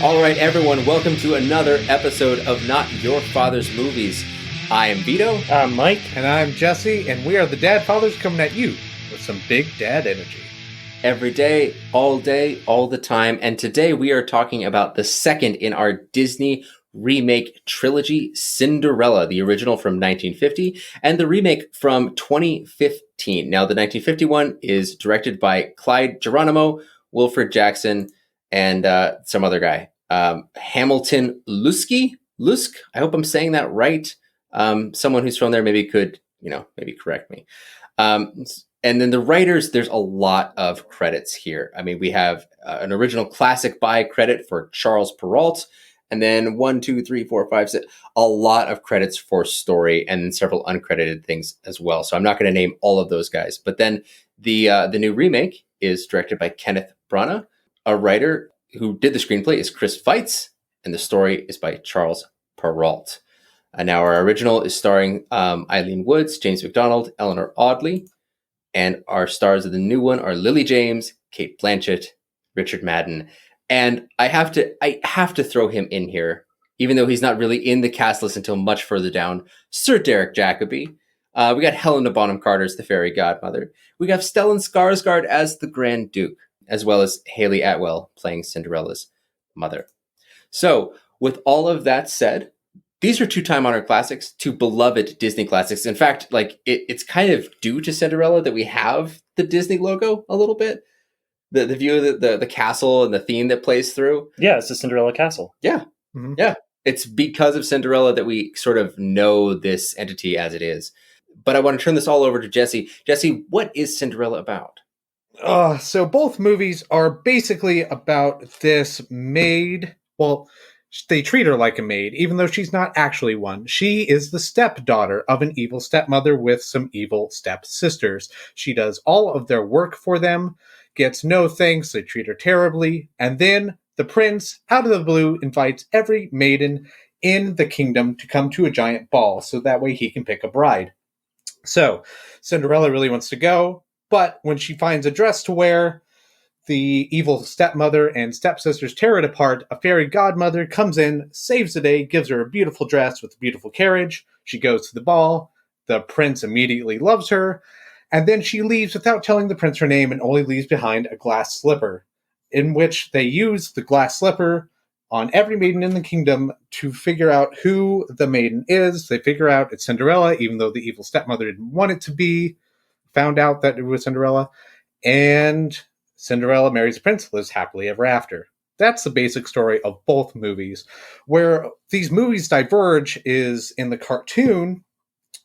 All right, everyone, welcome to another episode of Not Your Father's Movies. I am Vito. I'm Mike. And I'm Jesse, and we are the Dad Fathers coming at you with some big dad energy. Every day, all the time. And today we are talking about the second in our Disney remake trilogy, Cinderella, the original from 1950 and the remake from 2015. Now, the 1951 is directed by Clyde Geronimo, Wilfred Jackson, and some other guy. Hamilton Lusk. I hope I'm saying that right. Someone who's from there maybe could, maybe correct me. And then the writers, there's a lot of credits here. I mean, we have an original classic by credit for Charles Perrault, and then 1, 2, 3, 4, 5, 6, a lot of credits for story, and then several uncredited things as well. So I'm not going to name all of those guys. But then the new remake is directed by Kenneth Branagh. A writer who did the screenplay is Chris Weitz, and the story is by Charles Perrault. Now, our original is starring Eileen Woods, James McDonald, Eleanor Audley. And our stars of the new one are Lily James, Cate Blanchett, Richard Madden. And I have to throw him in here, even though he's not really in the cast list until much further down. Sir Derek Jacobi. We got Helena Bonham Carter as the fairy godmother. We got Stellan Skarsgård as the Grand Duke, as well as Hayley Atwell playing Cinderella's mother. So, with all of that said, these are two time-honored classics, two beloved Disney classics. In fact, it's kind of due to Cinderella that we have the Disney logo a little bit. The view of the castle and the theme that plays through. Yeah, it's the Cinderella castle. Yeah. Mm-hmm. Yeah. It's because of Cinderella that we sort of know this entity as it is. But I want to turn this all over to Jesse. Jesse, what is Cinderella about? So both movies are basically about this maid. Well, they treat her like a maid, even though she's not actually one. She is the stepdaughter of an evil stepmother with some evil stepsisters. She does all of their work for them, gets no thanks, they treat her terribly, and then the prince, out of the blue, invites every maiden in the kingdom to come to a giant ball, so that way he can pick a bride. So, Cinderella really wants to go, but when she finds a dress to wear, the evil stepmother and stepsisters tear it apart. A fairy godmother comes in, saves the day, gives her a beautiful dress with a beautiful carriage. She goes to the ball. The prince immediately loves her. And then she leaves without telling the prince her name and only leaves behind a glass slipper, in which they use the glass slipper on every maiden in the kingdom to figure out who the maiden is. They figure out it's Cinderella, even though the evil stepmother didn't want it to be. Found out that it was Cinderella. And Cinderella marries the prince, lives happily ever after. That's the basic story of both movies. Where these movies diverge is in the cartoon,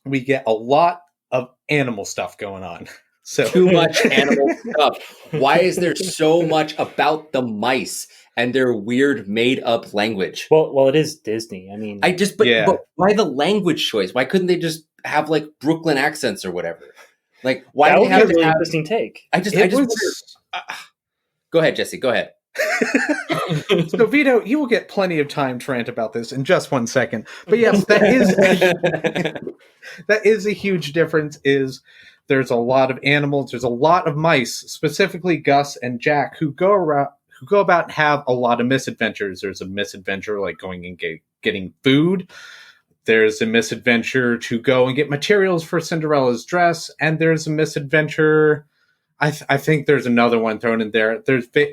we get a lot of animal stuff going on. So too much animal stuff. Why is there so much about the mice and their weird made-up language? Well, it is Disney. I mean, but why the language choice? Why couldn't they just have like Brooklyn accents or whatever? Like, why that do would they be have a really to have? interesting take. Go ahead, Jesse. Go ahead. So, Vito, you will get plenty of time to rant about this in just 1 second. But yes, that is a huge difference. Is there's a lot of animals, there's a lot of mice, specifically Gus and Jack, who go about and have a lot of misadventures. There's a misadventure like going and getting food. There's a misadventure to go and get materials for Cinderella's dress, and there's a misadventure. I think there's another one thrown in there.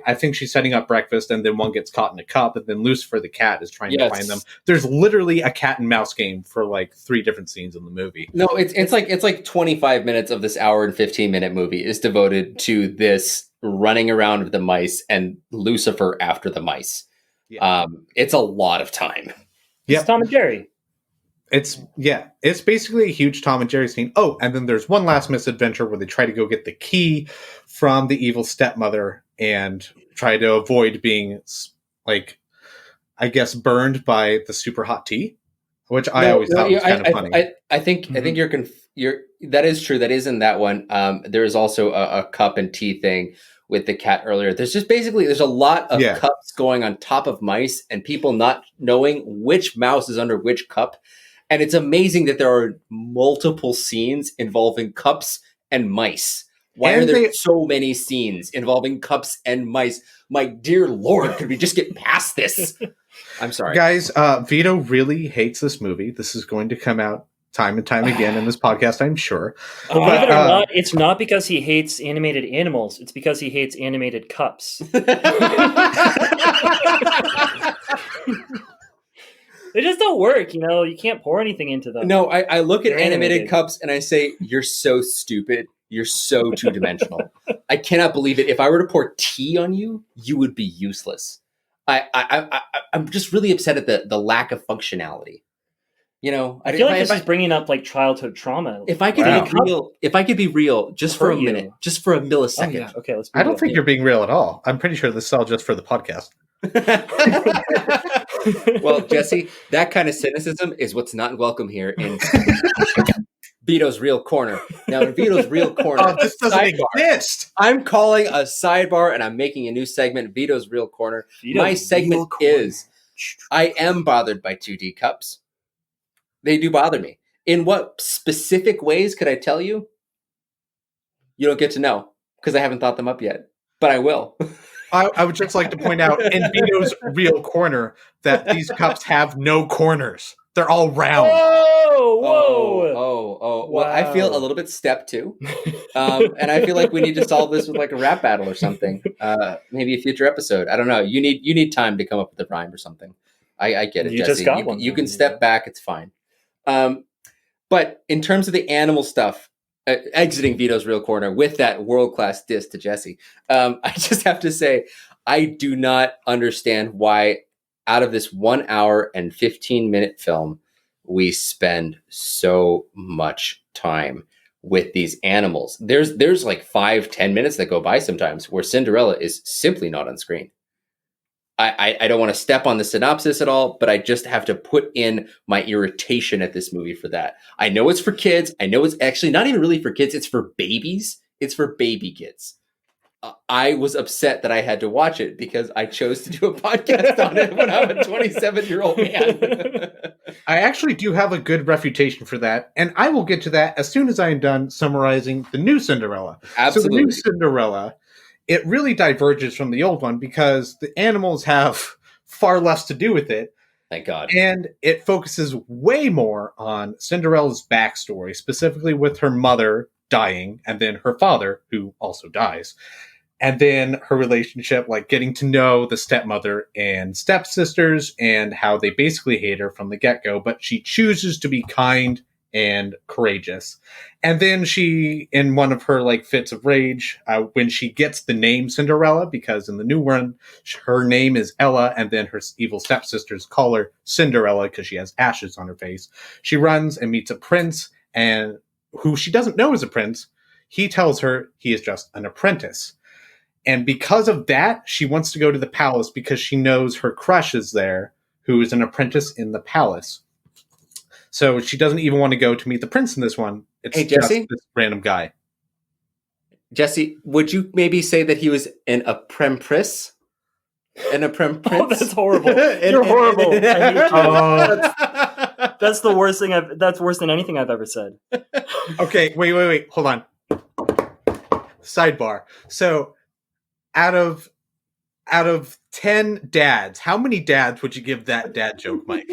I think she's setting up breakfast, and then one gets caught in a cup, and then Lucifer the cat is trying to find them. There's literally a cat and mouse game for like 3 different scenes in the movie. No, it's like 25 minutes of this hour and 15-minute movie is devoted to this running around with the mice and Lucifer after the mice. Yeah. It's a lot of time. It's Tom and Jerry. It's basically a huge Tom and Jerry scene. Oh, and then there's one last misadventure where they try to go get the key from the evil stepmother and try to avoid being, like, I guess, burned by the super hot tea, which I always thought was kind of funny. I think you're that is true. That is in that one. There is also a cup and tea thing with the cat earlier. There's a lot of cups going on top of mice and people not knowing which mouse is under which cup. And it's amazing that there are multiple scenes involving cups and mice. Why And are there they- so many scenes involving cups and mice? My dear Lord, could we just get past this? I'm sorry. Guys, Vito really hates this movie. This is going to come out time and time again in this podcast, I'm sure. Believe But, it or not, it's not because he hates animated animals. It's because he hates animated cups. They just don't work, You can't pour anything into them. No, I look at They're animated animated. cups and I say, you're so stupid. You're so two-dimensional. I cannot believe it. If I were to pour tea on you, you would be useless. I'm just really upset at the lack of functionality. I feel like this is bringing up like childhood trauma. If I could be real, just for a minute, just for a millisecond. Oh, yeah. Okay, let's be I don't real. think you're being real at all. I'm pretty sure this is all just for the podcast. Well, Jesse, that kind of cynicism is what's not welcome here in Vito's Real Corner. Now, in Vito's Real Corner, This doesn't exist. I'm calling a sidebar and I'm making a new segment, Vito's Real Corner. My segment is, I am bothered by 2D cups. They do bother me. In what specific ways could I tell you? You don't get to know because I haven't thought them up yet, but I will. I would just like to point out in Vito's Real Corner that these cups have no corners. They're all round. Whoa! Well, I feel a little bit step two. And I feel like we need to solve this with like a rap battle or something. Maybe a future episode. I don't know. You need time to come up with a rhyme or something. I get it, You Jesse. just got one. You can step back. It's fine. But in terms of the animal stuff, exiting Vito's Real Corner with that world-class diss to Jesse, I just have to say, I do not understand why out of this 1 hour and 15-minute film, we spend so much time with these animals. There's like 5-10 minutes that go by sometimes where Cinderella is simply not on screen. I don't want to step on the synopsis at all, but I just have to put in my irritation at this movie for that. I know it's for kids. I know it's actually not even really for kids. It's for babies. It's for baby kids. I was upset that I had to watch it because I chose to do a podcast on it when I'm a 27-year-old man. I actually do have a good refutation for that, and I will get to that as soon as I am done summarizing the new Cinderella. Absolutely. So the new Cinderella, it really diverges from the old one because the animals have far less to do with it. Thank God. And it focuses way more on Cinderella's backstory, specifically with her mother dying and then her father, who also dies. And then her relationship, like getting to know the stepmother and stepsisters and how they basically hate her from the get-go, but she chooses to be kind and courageous. And then she, in one of her like fits of rage, when she gets the name Cinderella, because in the new one, her name is Ella, and then her evil stepsisters call her Cinderella because she has ashes on her face. She runs and meets a prince, and who she doesn't know is a prince. He tells her he is just an apprentice. And because of that, she wants to go to the palace because she knows her crush is there, who is an apprentice in the palace. So she doesn't even want to go to meet the prince in this one. It's Hey, just Jesse? this random guy. Jesse, would you maybe say that he was an apprentice? An apprentice? Oh, that's horrible. You're horrible. I hate you. Oh. That's the worst thing that's worse than anything I've ever said. Okay, wait. Hold on. Sidebar. So out of 10 dads, how many dads would you give that dad joke, Mike?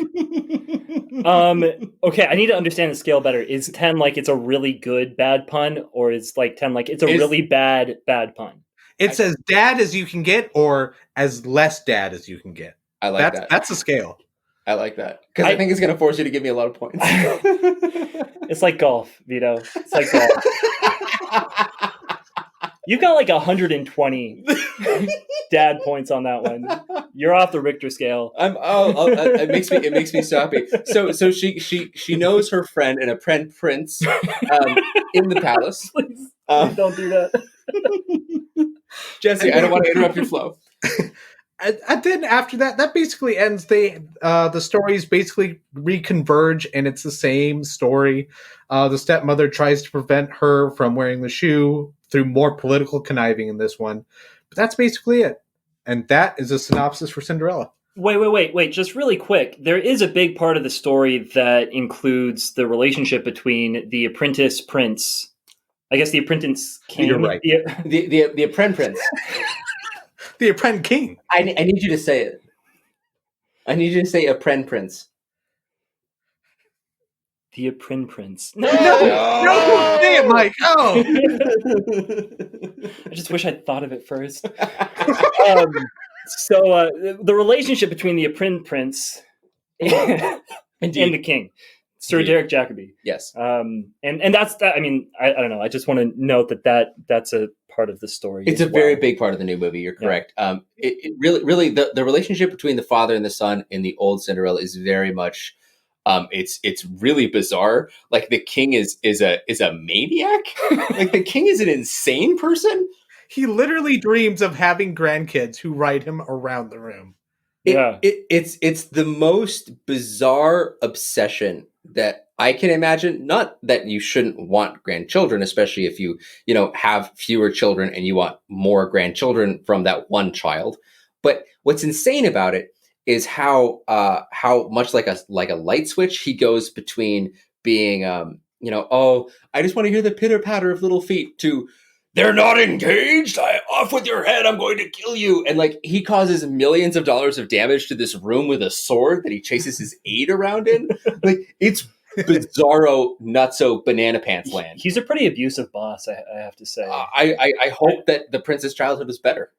Okay, I need to understand the scale better. Is 10 like it's a really good bad pun, or is like 10 like it's a really bad pun? It's as dad as you can get, or as less dad as you can get. I like that. That's a scale. I like that. Because I think it's going to force you to give me a lot of points. It's like golf, Vito. It's like golf. You've got like 120 dad points on that one. You're off the Richter scale. It makes me so happy. So she knows her friend and a prince in the palace. Please don't do that. Jesse, I don't want to interrupt your flow. And then after that basically ends. The stories basically reconverge, and it's the same story. The stepmother tries to prevent her from wearing the shoe through more political conniving in this one. But that's basically it. And that is a synopsis for Cinderella. Wait. Just really quick. There is a big part of the story that includes the relationship between the apprentice prince I guess the apprentice king. You're right. The apprentice. The apprentice king. I need you to say it. I need you to say apprentice. The apprentice. No, don't say it, Mike. Oh. I just wish I'd thought of it first. So the relationship between the apprentice and the king, Sir Derek Jacobi. Yes. And that's that. I mean, I don't know. I just want to note that's a part of the story. It's a very big part of the new movie. You're correct. Yeah. It really the relationship between the father and the son in the old Cinderella is very much. It's really bizarre. Like the king is a maniac. Like the king is an insane person. He literally dreams of having grandkids who ride him around the room. It's the most bizarre obsession that I can imagine. Not that you shouldn't want grandchildren, especially if you have fewer children and you want more grandchildren from that one child. But what's insane about it is how much like a light switch he goes between being oh, I just want to hear the pitter patter of little feet to they're not engaged. Off with your head. I'm going to kill you. And like he causes millions of dollars of damage to this room with a sword that he chases his aide around in. Like it's bizarro, nutso, banana pants land. He's a pretty abusive boss, I have to say. I hope that the prince's childhood was better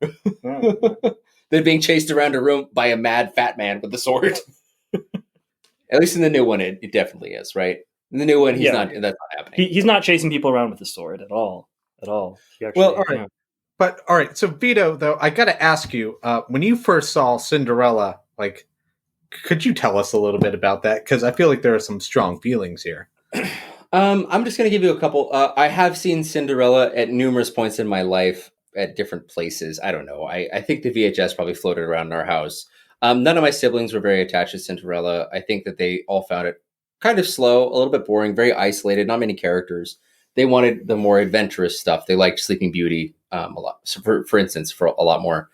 than being chased around a room by a mad fat man with a sword. At least in the new one, it definitely is, right? In the new one, that's not happening. He's not chasing people around with a sword at all. Actually, well, all right. Yeah. But all right, so Vito, though, I got to ask you, when you first saw Cinderella, like, could you tell us a little bit about that? Because I feel like there are some strong feelings here. I'm just going to give you a couple. I have seen Cinderella at numerous points in my life at different places. I don't know. I think the VHS probably floated around in our house. None of my siblings were very attached to Cinderella. I think that they all found it kind of slow, a little bit boring, very isolated, not many characters. They wanted the more adventurous stuff. They liked Sleeping Beauty a lot. So for instance, for a lot more.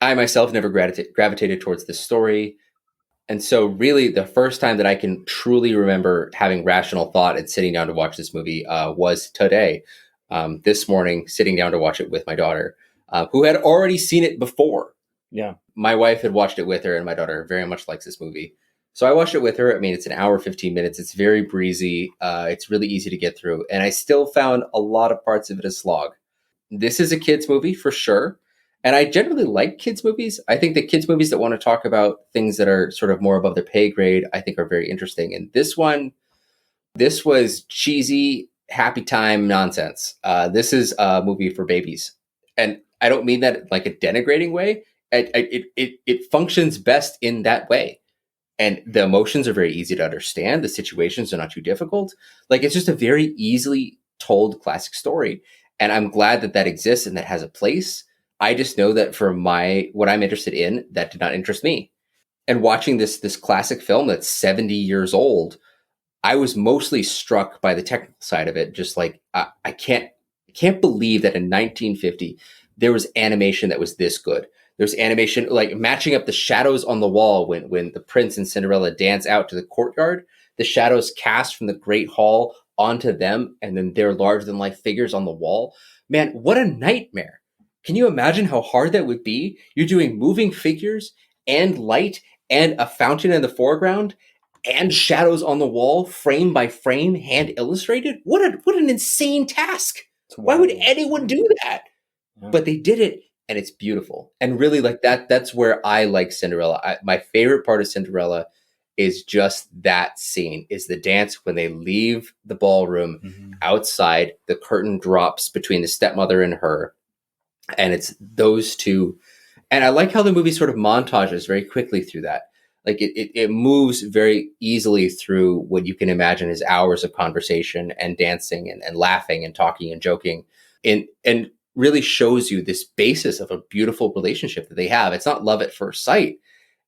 I myself never gravitated towards this story. And so really the first time that I can truly remember having rational thought and sitting down to watch this movie was today, this morning, sitting down to watch it with my daughter, who had already seen it before. Yeah. My wife had watched it with her, and my daughter very much likes this movie. So I watched it with her. I mean, it's an hour, 15 minutes. It's very breezy. It's really easy to get through. And I still found a lot of parts of it a slog. This is a kid's movie for sure. And I generally like kids' movies. I think that kids' movies that want to talk about things that are sort of more above their pay grade, I think are very interesting. And this was cheesy, happy time nonsense. This is a movie for babies. And I don't mean that like a denigrating way. It functions best in that way. And the emotions are very easy to understand. The situations are not too difficult. Like it's just a very easily told classic story. And I'm glad that exists and that has a place. I just know that for what I'm interested in, that did not interest me. And watching this classic film that's 70 years old, I was mostly struck by the technical side of it. Just like I can't believe that in 1950 there was animation that was this good. There's animation like matching up the shadows on the wall when the prince and Cinderella dance out to the courtyard. The shadows cast from the Great Hall onto them, and then they're larger than life figures on the wall. Man, what a nightmare! Can you imagine how hard that would be? You're doing moving figures and light and a fountain in the foreground and shadows on the wall, frame by frame, hand illustrated. What an insane task! Why would anyone do that? Yeah. But they did it. And it's beautiful. And really like that's where I like Cinderella. My favorite part of Cinderella is just that scene, is the dance when they leave the ballroom outside, the curtain drops between the stepmother and her. And it's those two. And I like how the movie sort of montages very quickly through that. Like it moves very easily through what you can imagine is hours of conversation and dancing and laughing and talking and joking. And really shows you this basis of a beautiful relationship that they have. It's not love at first sight.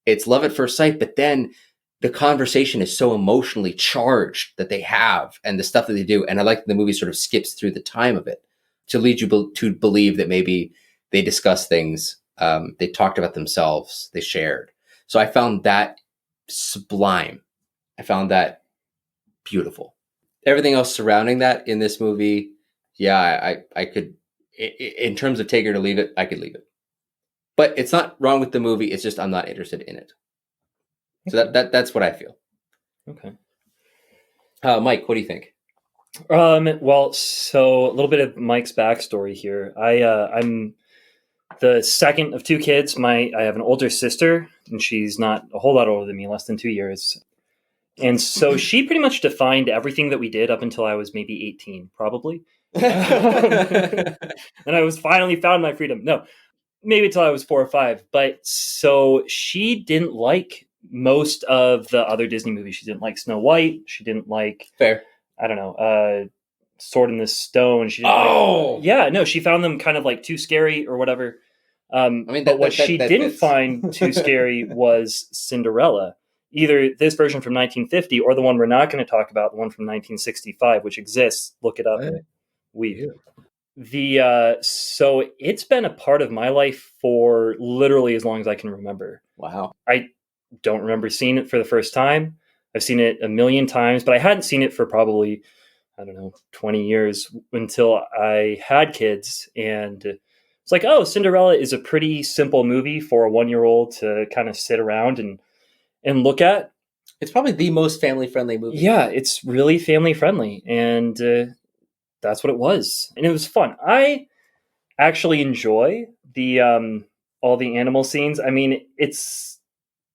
It's love at first sight, but then the conversation is so emotionally charged that they have and the stuff that they do. And I like that the movie sort of skips through the time of it to lead you to believe that maybe they discussed things, they talked about themselves, they shared. So I found that sublime. I found that beautiful. Everything else surrounding that in this movie, Yeah, I could, in terms of take it or leave it, I could leave it. But it's not wrong with the movie. It's just I'm not interested in it. So that's what I feel. Okay. Mike, what do you think? Well, so a little bit of Mike's backstory here. I'm the second of two kids. I have an older sister, and she's not a whole lot older than me, less than 2 years. And so she pretty much defined everything that we did up until I was maybe 18, probably. And I was finally found my freedom. No, maybe until I was 4 or 5. But so she didn't like most of the other Disney movies. She didn't like Snow White. She didn't like, Fair. I don't know, Sword in the Stone. She didn't like, yeah, no, she found them kind of like too scary or whatever. I mean, but what she didn't fits. find too scary was Cinderella. Either this version from 1950 or the one we're not going to talk about, the one from 1965, which exists. Look it up. So it's been a part of my life for literally as long as I can remember. Wow. I don't remember seeing it for the first time. I've seen it a million times, but I hadn't seen it for probably, I don't know, 20 years until I had kids. And it's like, oh, Cinderella is a pretty simple movie for a 1-year-old to kind of sit around and look at. It's probably the most family-friendly movie. Yeah, it's really family-friendly. And that's what it was. And it was fun. I actually enjoy the all the animal scenes. I mean, it's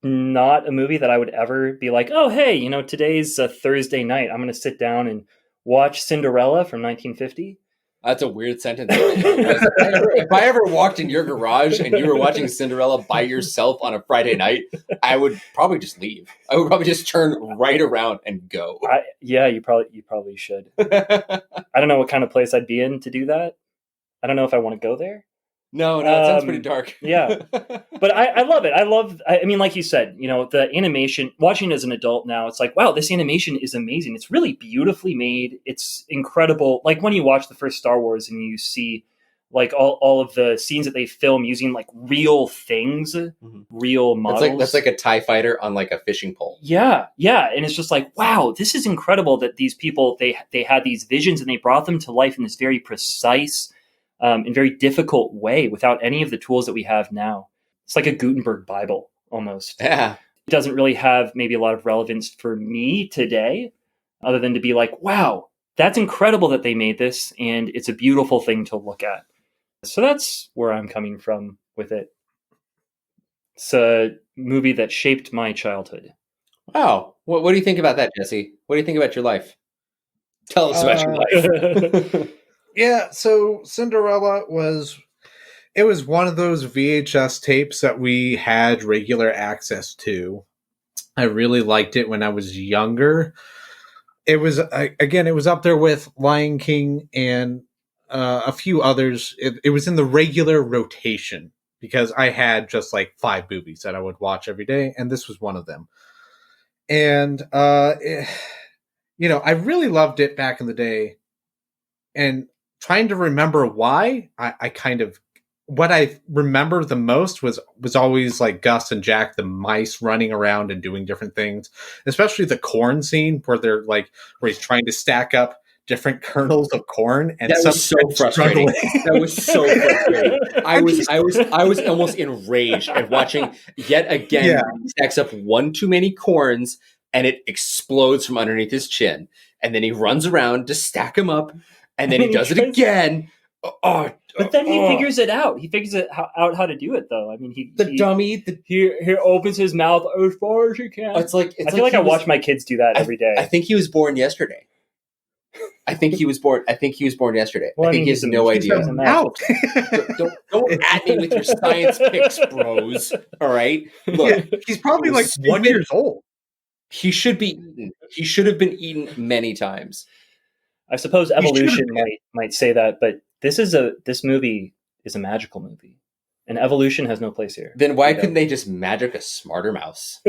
not a movie that I would ever be like, oh, hey, today's a Thursday night. I'm going to sit down and watch Cinderella from 1950. That's a weird sentence. If I ever walked in your garage and you were watching Cinderella by yourself on a Friday night, I would probably just leave. I would probably just turn right around and go. You probably should. I don't know what kind of place I'd be in to do that. I don't know if I want to go there. No, it sounds pretty dark. Yeah, but I love it. I mean, like you said, the animation, watching as an adult now, it's like, wow, this animation is amazing. It's really beautifully made. It's incredible. Like when you watch the first Star Wars and you see like all of the scenes that they film using like real things, real models. That's like a TIE fighter on like a fishing pole. Yeah. And it's just like, wow, this is incredible that these people, they had these visions and they brought them to life in this very precise in very difficult way without any of the tools that we have now. It's like a Gutenberg Bible almost. Yeah. It doesn't really have maybe a lot of relevance for me today, other than to be like, wow, that's incredible that they made this, and it's a beautiful thing to look at. So that's where I'm coming from with it. It's a movie that shaped my childhood. Wow. What do you think about that, Jesse? What do you think about your life? Tell us about your life. Yeah, so Cinderella was one of those VHS tapes that we had regular access to. I really liked it when I was younger. It was up there with Lion King and a few others. It was in the regular rotation because I had just like 5 movies that I would watch every day, and this was one of them. And I really loved it back in the day, and trying to remember why, I kind of, what I remember the most was always like Gus and Jack, the mice, running around and doing different things, especially the corn scene where he's trying to stack up different kernels of corn, and that was so frustrating. That was so frustrating. I was almost enraged at watching yet again. Yeah. He stacks up one too many corns and it explodes from underneath his chin, and then he runs around to stack them up. And then he does it again. But then he figures it out. He figures out how to do it, though. I mean, he opens his mouth as far as he can. I feel like I watch my kids do that every day. I think he was born yesterday. I think he was born yesterday. Well, I think he has no idea. Don't at me with your science picks, bros. All right, look, he's probably like 1 year old. He should be eaten. He should have been eaten many times. I suppose evolution might say that, but this movie is a magical movie, and evolution has no place here. Then why couldn't they just magic a smarter mouse?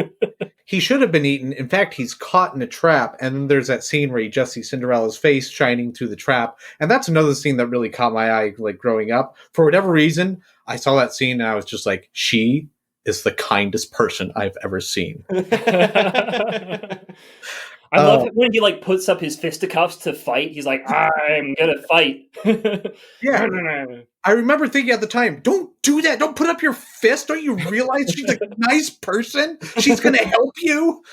He should have been eaten. In fact, he's caught in a trap, and then there's that scene where you just see Cinderella's face shining through the trap, and that's another scene that really caught my eye, like growing up. For whatever reason, I saw that scene, and I was just like, she is the kindest person I've ever seen. I love it when he like puts up his fisticuffs to fight. He's like, "I'm gonna fight." Yeah. I remember thinking at the time, don't do that. Don't put up your fist. Don't you realize she's a nice person? She's going to help you.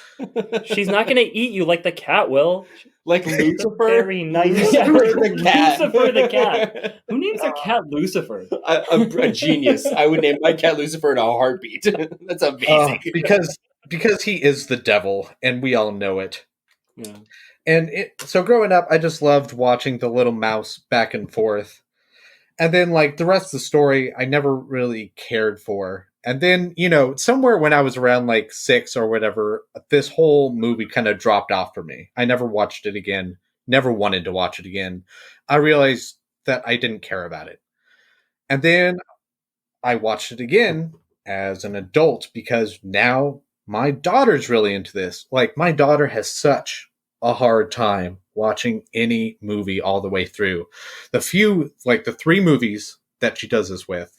She's not gonna eat you like the cat will. Like Lucifer? Very nice. Lucifer the cat. Lucifer the cat. Who names their cat Lucifer? A genius. I would name my cat Lucifer in a heartbeat. That's amazing. Because he is the devil, and we all know it. Yeah. And so growing up, I just loved watching the little mouse back and forth. And then, like, the rest of the story, I never really cared for. And then, somewhere when I was around, like, 6 or whatever, this whole movie kind of dropped off for me. I never watched it again. Never wanted to watch it again. I realized that I didn't care about it. And then I watched it again as an adult because now my daughter's really into this. Like, my daughter has such a hard time watching any movie all the way through. The 3 movies that she does this with,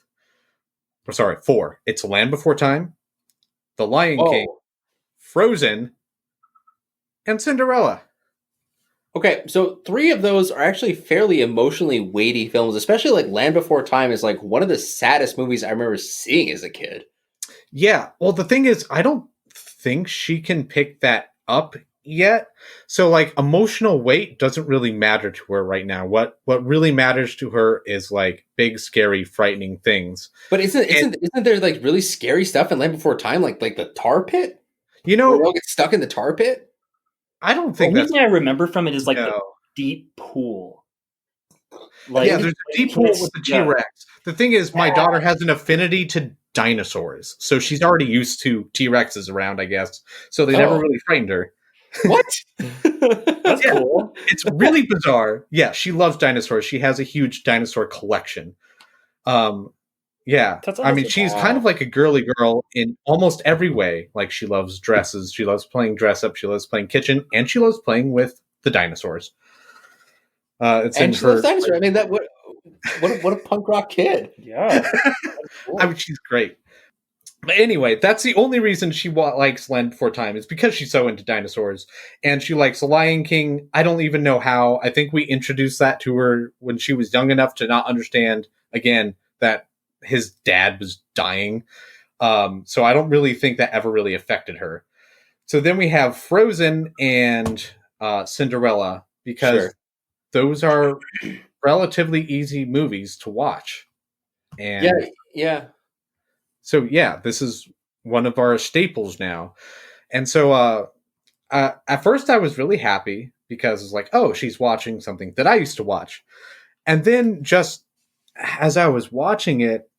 4. It's Land Before Time, The Lion King, Frozen, and Cinderella. Okay, so 3 of those are actually fairly emotionally weighty films, especially like Land Before Time is like one of the saddest movies I remember seeing as a kid. Yeah, well, the thing is, I don't think she can pick that up yet. So, like, emotional weight doesn't really matter to her right now. What really matters to her is like big, scary, frightening things. But isn't there like really scary stuff in Land Before Time, like the tar pit? Where they all get stuck in the tar pit? I don't think the only thing I remember from it is like the deep pool. Like, there's a deep pool with the T-Rex. The thing is, my daughter has an affinity to dinosaurs, so she's already used to T-Rexes around, I guess. So they never really frightened her. What? That's cool. It's really bizarre. Yeah, she loves dinosaurs. She has a huge dinosaur collection. Yeah. That's awesome. I mean, she's kind of like a girly girl in almost every way. Like, she loves dresses. She loves playing dress up. She loves playing kitchen. And she loves playing with the dinosaurs. It's and in she her. loves dinosaurs. I mean, what a punk rock kid. Yeah. Cool. I mean, she's great. But anyway, that's the only reason she likes Land Before Time is because she's so into dinosaurs. And she likes The Lion King. I don't even know how. I think we introduced that to her when she was young enough to not understand, again, that his dad was dying. So I don't really think that ever really affected her. So then we have Frozen and Cinderella, because those are relatively easy movies to watch. And yeah. So yeah, this is one of our staples now. And so at first I was really happy because it's like, oh, she's watching something that I used to watch. And then just as I was watching it,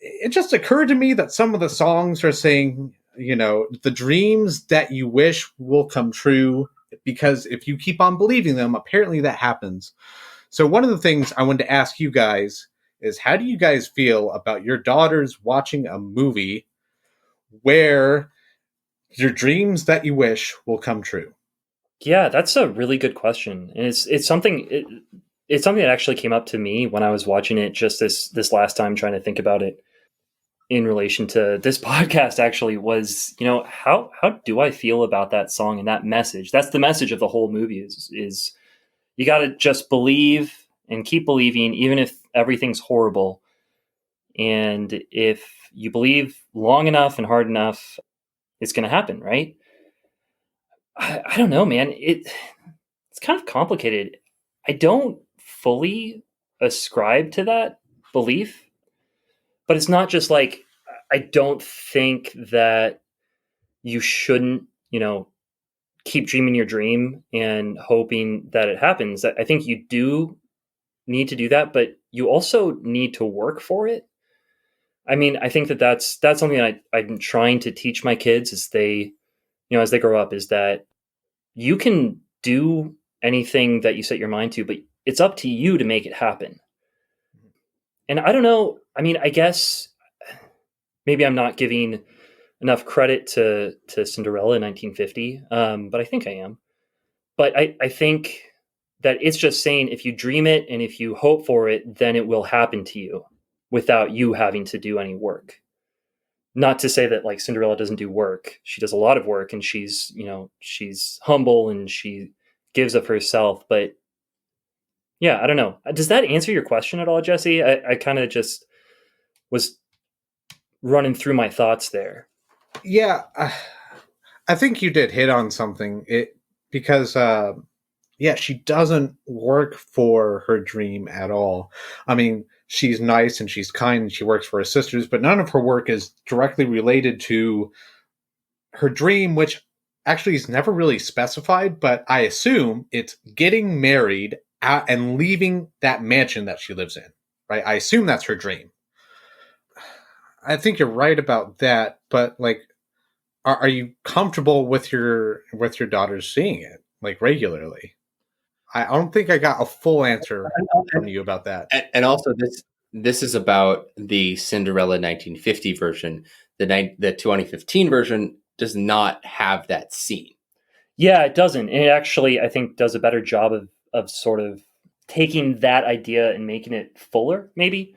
it just occurred to me that some of the songs are saying, the dreams that you wish will come true, because if you keep on believing them, apparently that happens. So one of the things I wanted to ask you guys is, how do you guys feel about your daughters watching a movie where your dreams that you wish will come true? Yeah, that's a really good question. And it's something that actually came up to me when I was watching it just this last time, trying to think about it in relation to this podcast. Actually, was, how do I feel about that song and that message? That's the message of the whole movie is you got to just believe and keep believing, even if everything's horrible. And if you believe long enough and hard enough, it's going to happen, right? I don't know, man. It's kind of complicated. I don't fully ascribe to that belief, but it's not just like, I don't think that you shouldn't, keep dreaming your dream and hoping that it happens. I think you do need to do that, but you also need to work for it. I mean, I think that's something that I'm trying to teach my kids as they grow up, is that you can do anything that you set your mind to, but it's up to you to make it happen. And I don't know. I mean, I guess maybe I'm not giving enough credit to Cinderella in 1950, but I think I am. But I think that it's just saying, if you dream it and if you hope for it, then it will happen to you without you having to do any work. Not to say that like Cinderella doesn't do work. She does a lot of work, and she's, she's humble and she gives of herself. But yeah, I don't know. Does that answer your question at all, Jesse? I kind of just was running through my thoughts there. Yeah, I think you did hit on something. Because yeah, she doesn't work for her dream at all. I mean, she's nice and she's kind and she works for her sisters, but none of her work is directly related to her dream, which actually is never really specified, but I assume it's getting married and leaving that mansion that she lives in. Right? I assume that's her dream. I think you're right about that, but like, are you comfortable with your daughters seeing it like regularly? I don't think I got a full answer from you about that. And also this is about the Cinderella 1950 version. The 2015 version does not have that scene. Yeah, it doesn't. And it actually, I think, does a better job of sort of taking that idea and making it fuller, maybe.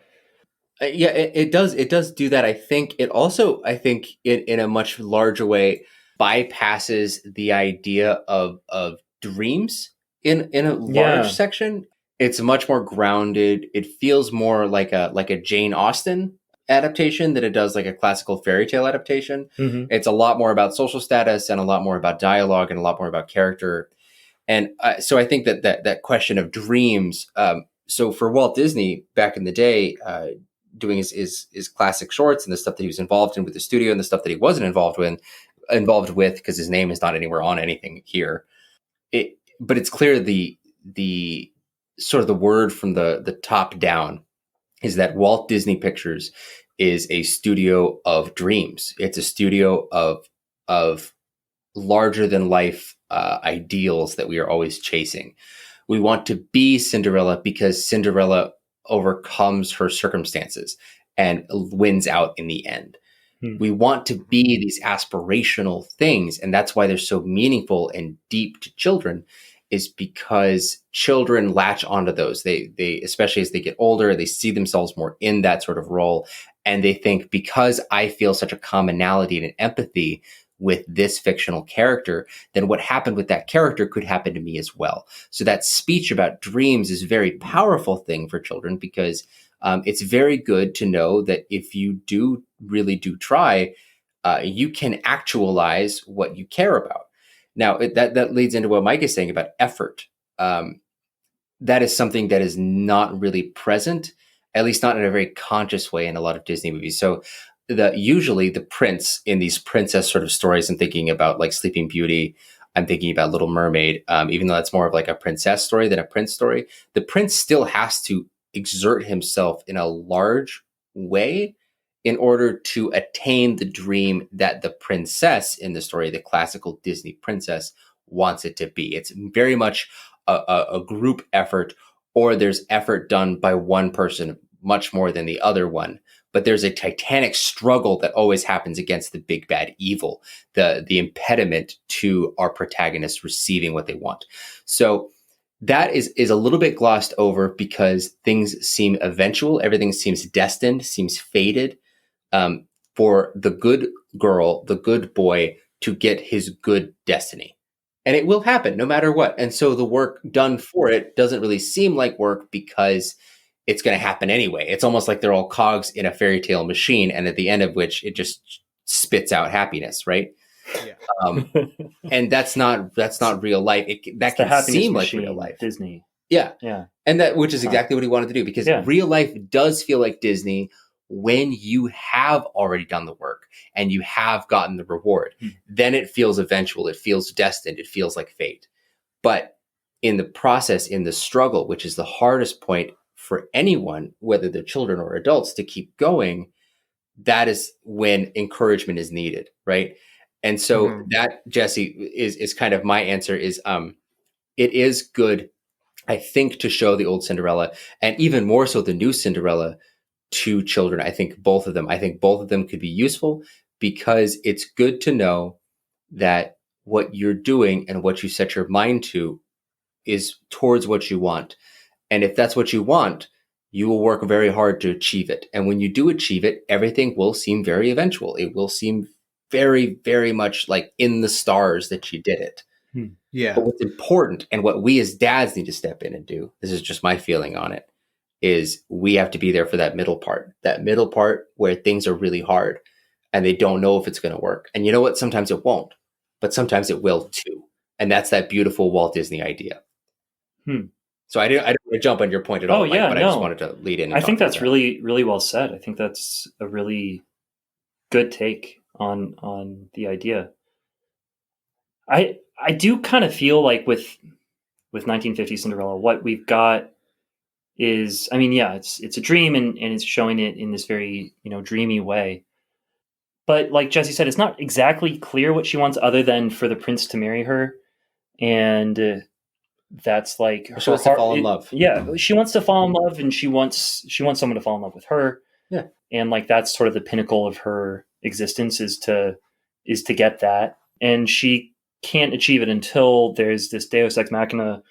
Yeah, it does. It does do that. I think it also, I think, in a much larger way, bypasses the idea of dreams in a large Yeah. section. It's much more grounded. It feels more like a Jane Austen adaptation than it does like a classical fairy tale adaptation. Mm-hmm. It's a lot more about social status and a lot more about dialogue and a lot more about character. And so I think that question of dreams. So for Walt Disney back in the day, doing his classic shorts and the stuff that he was involved in with the studio and the stuff that he wasn't involved with because his name is not anywhere on anything here. But it's clear the sort of the word from the top down is that Walt Disney Pictures is a studio of dreams. It's a studio of larger than life ideals that we are always chasing. We want to be Cinderella because Cinderella overcomes her circumstances and wins out in the end. We want to be these aspirational things, and that's why they're so meaningful and deep to children, is because children latch onto those. They especially as they get older, they see themselves more in that sort of role, and they think, because I feel such a commonality and an empathy with this fictional character, then what happened with that character could happen to me as well. So that speech about dreams is a very powerful thing for children, because it's very good to know that if you really do try, you can actualize what you care about. Now, that leads into what Mike is saying about effort. That is something that is not really present, at least not in a very conscious way, in a lot of Disney movies. So usually the prince in these princess sort of stories, I'm thinking about like Sleeping Beauty, I'm thinking about Little Mermaid, even though that's more of like a princess story than a prince story, the prince still has to exert himself in a large way in order to attain the dream that the princess in the story, the classical Disney princess, wants it to be. It's very much a group effort, or there's effort done by one person much more than the other one. But there's a titanic struggle that always happens against the big bad evil, the impediment to our protagonists receiving what they want. So that is a little bit glossed over because things seem eventual. Everything seems destined, seems fated, for the good girl, the good boy, to get his good destiny. And it will happen no matter what. And so the work done for it doesn't really seem like work because it's going to happen anyway. It's almost like they're all cogs in a fairy tale machine, and at the end of which it just spits out happiness, right? Yeah. And that's not real life. That can seem like real life. Disney. Yeah. Yeah. And which is exactly what he wanted to do, because real life does feel like Disney when you have already done the work and you have gotten the reward. Then it feels eventual. It feels destined. It feels like fate. But in the process, in the struggle, which is the hardest point for anyone, whether they're children or adults, to keep going, that is when encouragement is needed, right? And so that, Jesse, is kind of my answer is it is good, I think, to show the old Cinderella, and even more so the new Cinderella, to children. I think both of them could be useful, because it's good to know that what you're doing and what you set your mind to is towards what you want. And if that's what you want, you will work very hard to achieve it. And when you do achieve it, everything will seem very eventual. It will seem very, very much like in the stars that you did it. Yeah. But what's important and what we as dads need to step in and do, this is just my feeling on it, is we have to be there for that middle part where things are really hard and they don't know if it's going to work. And you know what? Sometimes it won't, but sometimes it will too. And that's that beautiful Walt Disney idea. So I didn't want to jump on your point at all, Mike, but I just wanted to lead in. I think that's really, really well said. I think that's a really good take on the idea. I do kind of feel like with 1950 Cinderella, what we've got is, I mean, yeah, it's a dream and it's showing it in this very, dreamy way. But like Jesse said, it's not exactly clear what she wants other than for the prince to marry her. And that's like she wants to fall in love. Yeah, she wants to fall in love, and she wants someone to fall in love with her. Yeah, and like that's sort of the pinnacle of her existence is to get that, and she can't achieve it until there's this Deus ex machina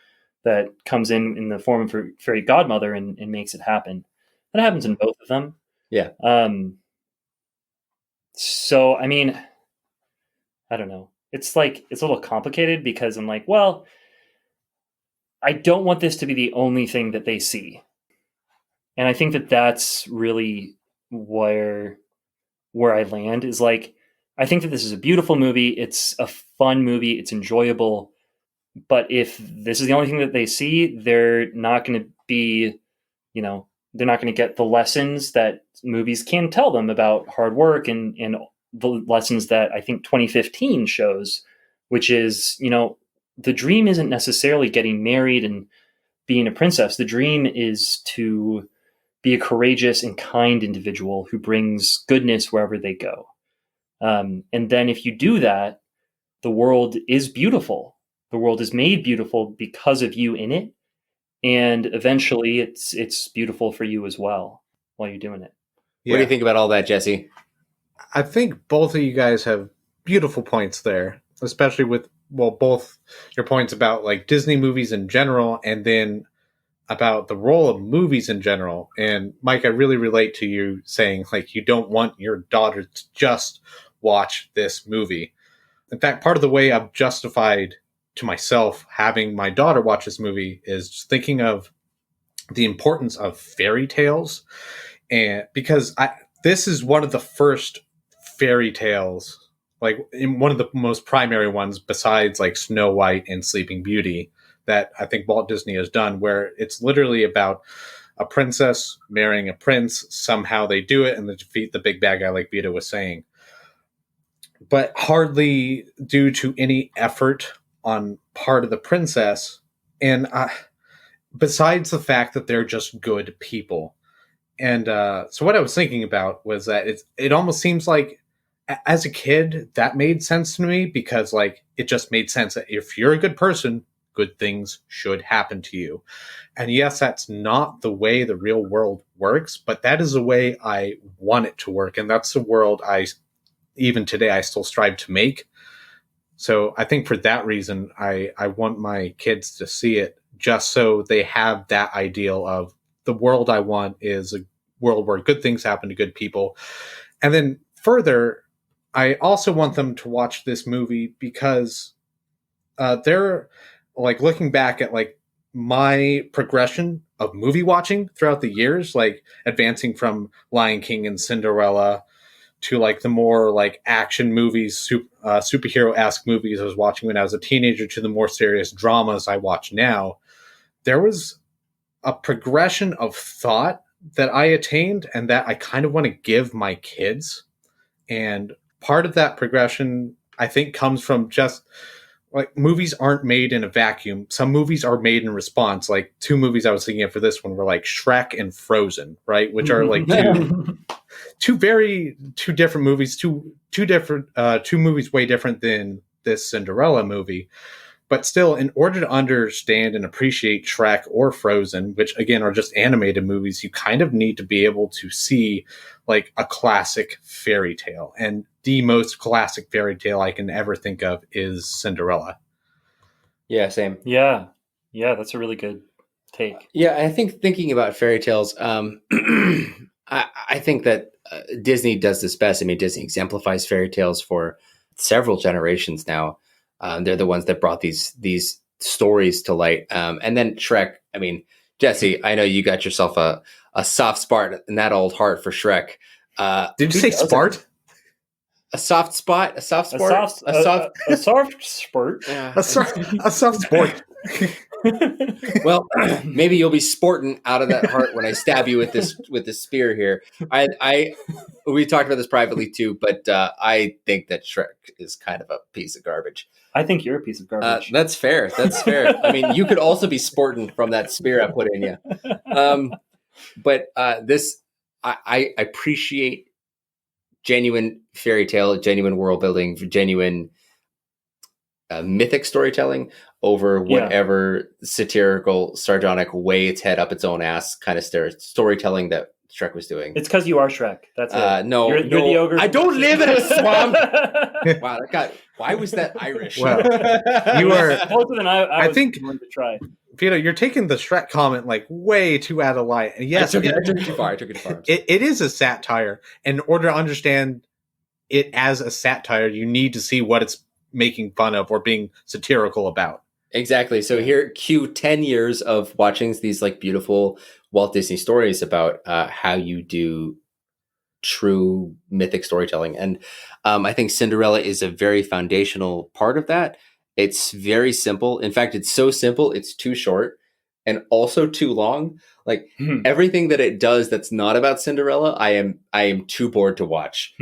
that comes in the form of her fairy godmother and makes it happen. That happens in both of them. Yeah. So I mean, I don't know. It's like it's a little complicated because I'm like, well, I don't want this to be the only thing that they see. And I think that that's really where I land is like, I think that this is a beautiful movie. It's a fun movie. It's enjoyable. But if this is the only thing that they see, they're not going to be, they're not going to get the lessons that movies can tell them about hard work and the lessons that I think 2015 shows, which is, the dream isn't necessarily getting married and being a princess. The dream is to be a courageous and kind individual who brings goodness wherever they go. And then if you do that, the world is beautiful. The world is made beautiful because of you in it. And eventually it's beautiful for you as well while you're doing it. Yeah. What do you think about all that, Jesse? I think both of you guys have beautiful points there, especially with, both your points about like Disney movies in general and then about the role of movies in general. And Mike, I really relate to you saying like you don't want your daughter to just watch this movie. In fact, part of the way I've justified to myself having my daughter watch this movie is thinking of the importance of fairy tales. And because this is one of the first fairy tales, like in one of the most primary ones besides like Snow White and Sleeping Beauty, that I think Walt Disney has done, where it's literally about a princess marrying a prince. Somehow they do it and they defeat the big bad guy, like Vito was saying. But hardly due to any effort on part of the princess. And besides the fact that they're just good people. And so what I was thinking about was that it almost seems like as a kid, that made sense to me because like it just made sense that if you're a good person, good things should happen to you. And yes, that's not the way the real world works, but that is the way I want it to work. And that's the world even today, I still strive to make. So I think for that reason, I want my kids to see it just so they have that ideal of the world I want is a world where good things happen to good people. And then further, I also want them to watch this movie because they're like looking back at like my progression of movie watching throughout the years, like advancing from Lion King and Cinderella to like the more like action movies, superhero-esque movies I was watching when I was a teenager to the more serious dramas I watch now. There was a progression of thought that I attained and that I kind of want to give my kids. And part of that progression, I think, comes from just like movies aren't made in a vacuum. Some movies are made in response. Like two movies I was thinking of for this one were like Shrek and Frozen, right? Which are like two different movies, two movies way different than this Cinderella movie. But still, in order to understand and appreciate Shrek or Frozen, which again are just animated movies, you kind of need to be able to see like a classic fairy tale. And the most classic fairy tale I can ever think of is Cinderella. Yeah, same. Yeah, that's a really good take. Yeah, I think thinking about fairy tales, I think that Disney does this best. I mean, Disney exemplifies fairy tales for several generations now. They're the ones that brought these stories to light. And then Shrek. I mean, Jesse, I know you got yourself a soft spot in that old heart for Shrek. Did you say doesn't? Spart? A soft spot, a soft A sport, soft spurt. A soft sport. Well, maybe you'll be sporting out of that heart when I stab you with this spear here. We talked about this privately too, but I think that Shrek is kind of a piece of garbage. I think you're a piece of garbage. That's fair. That's fair. I mean, you could also be sporting from that spear I put in you. But I appreciate genuine fairy tale, genuine world building, genuine mythic storytelling over whatever satirical, sardonic, way its head up its own ass kind of storytelling that Shrek was doing. It's because you are Shrek. That's it. No, you're the ogre. I don't live in a swamp. Wow, that got. Why was that Irish? Well, you are closer than I was think going to try. Vito, you're taking the Shrek comment like way too out of line. And yes, I took it too far. It is a satire. In order to understand it as a satire, you need to see what it's making fun of or being satirical about. Exactly. So here, cue 10 years of watching these like beautiful Walt Disney stories about how you do true mythic storytelling. And I think Cinderella is a very foundational part of that. It's very simple. In fact, it's so simple, it's too short and also too long. Like everything that it does that's not about Cinderella, I am too bored to watch.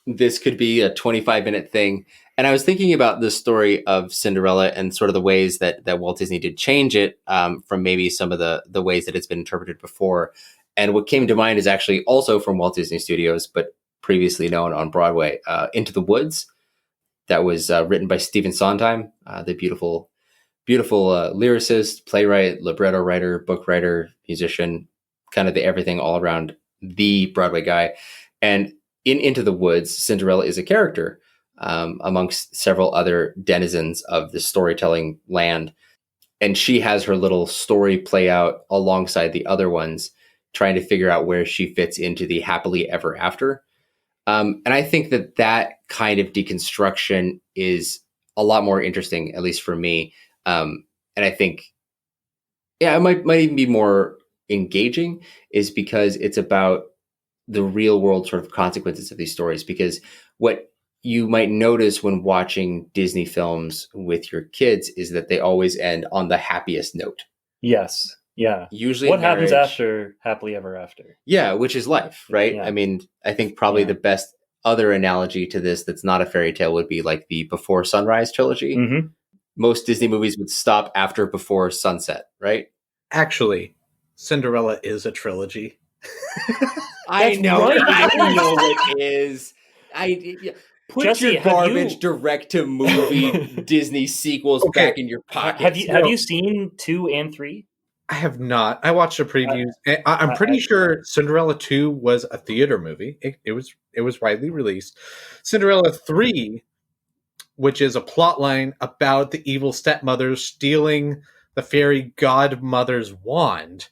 This could be a 25-minute thing. And I was thinking about the story of Cinderella and sort of the ways that Walt Disney did change it from maybe some of the ways that it's been interpreted before. And what came to mind is actually also from Walt Disney Studios, but previously known on Broadway, Into the Woods. That was written by Stephen Sondheim, the beautiful lyricist, playwright, libretto writer, book writer, musician, kind of the everything all around the Broadway guy. And in Into the Woods, Cinderella is a character amongst several other denizens of the storytelling land. And she has her little story play out alongside the other ones, trying to figure out where she fits into the happily ever after. And I think that kind of deconstruction is a lot more interesting, at least for me. And I think, it might even be more engaging, is because it's about the real world sort of consequences of these stories. Because what you might notice when watching Disney films with your kids is that they always end on the happiest note. Yes. Yeah. Usually what happens after happily ever after? Yeah, which is life, right? Yeah. I mean, I think probably the best other analogy to this that's not a fairy tale would be like the Before Sunrise trilogy. Mm-hmm. Most Disney movies would stop after Before Sunset, right? Actually, Cinderella is a trilogy. I know. Right. I know it is. Put Jesse, your garbage direct to movie Disney sequels back in your pocket. Have you seen 2 and 3? I have not. I watched the previews. I'm pretty sure Cinderella 2 was a theater movie. It was widely released. Cinderella 3, which is a plot line about the evil stepmother stealing the fairy godmother's wand,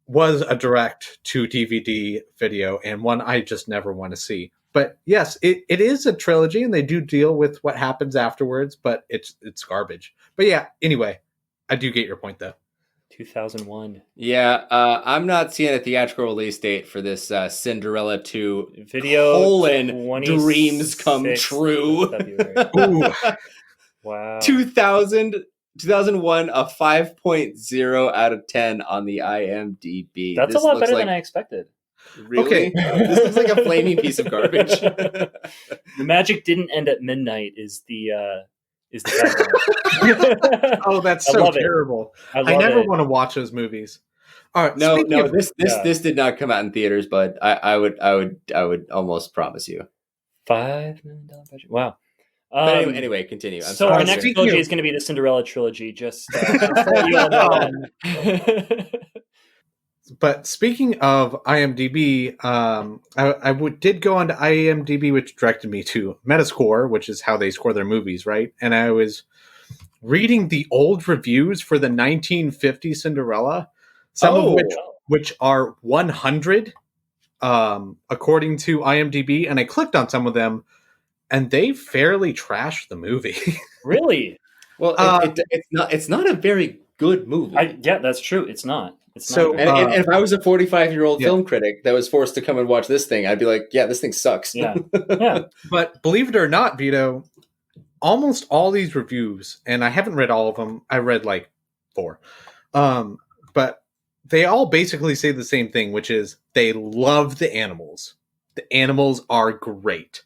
was a direct to DVD video and one I just never want to see. But yes, it is a trilogy and they do deal with what happens afterwards, but it's garbage. But yeah, anyway, I do get your point though. 2001. Yeah, I'm not seeing a theatrical release date for this Cinderella 2 video. Dreams Come True. Ooh. Wow. 2001, a 5.0 out of 10 on the IMDb. That's this a lot better than I expected. Really? Okay. This looks like a flaming piece of garbage. The magic didn't end at midnight is the tagline. Oh, that's so terrible. I never want to watch those movies. All right. No, this did not come out in theaters, but I would almost promise you. $5 million budget. Wow. But anyway, continue. So our next trilogy is going to be the Cinderella trilogy. Just so you all know. But speaking of IMDb, I did go onto IMDb, which directed me to Metascore, which is how they score their movies, right? And I was reading the old reviews for the 1950 Cinderella, some of which are 100 according to IMDb, and I clicked on some of them, and they fairly trashed the movie. Really? Well, it's not a very good movie. Yeah, that's true. It's not. It's So, not. And if I was a 45-year-old Yeah. film critic that was forced to come and watch this thing, I'd be like, yeah, this thing sucks. Yeah. Yeah. But believe it or not, Vito, almost all these reviews, and I haven't read all of them. I read like 4. But they all basically say the same thing, which is they love the animals. The animals are great.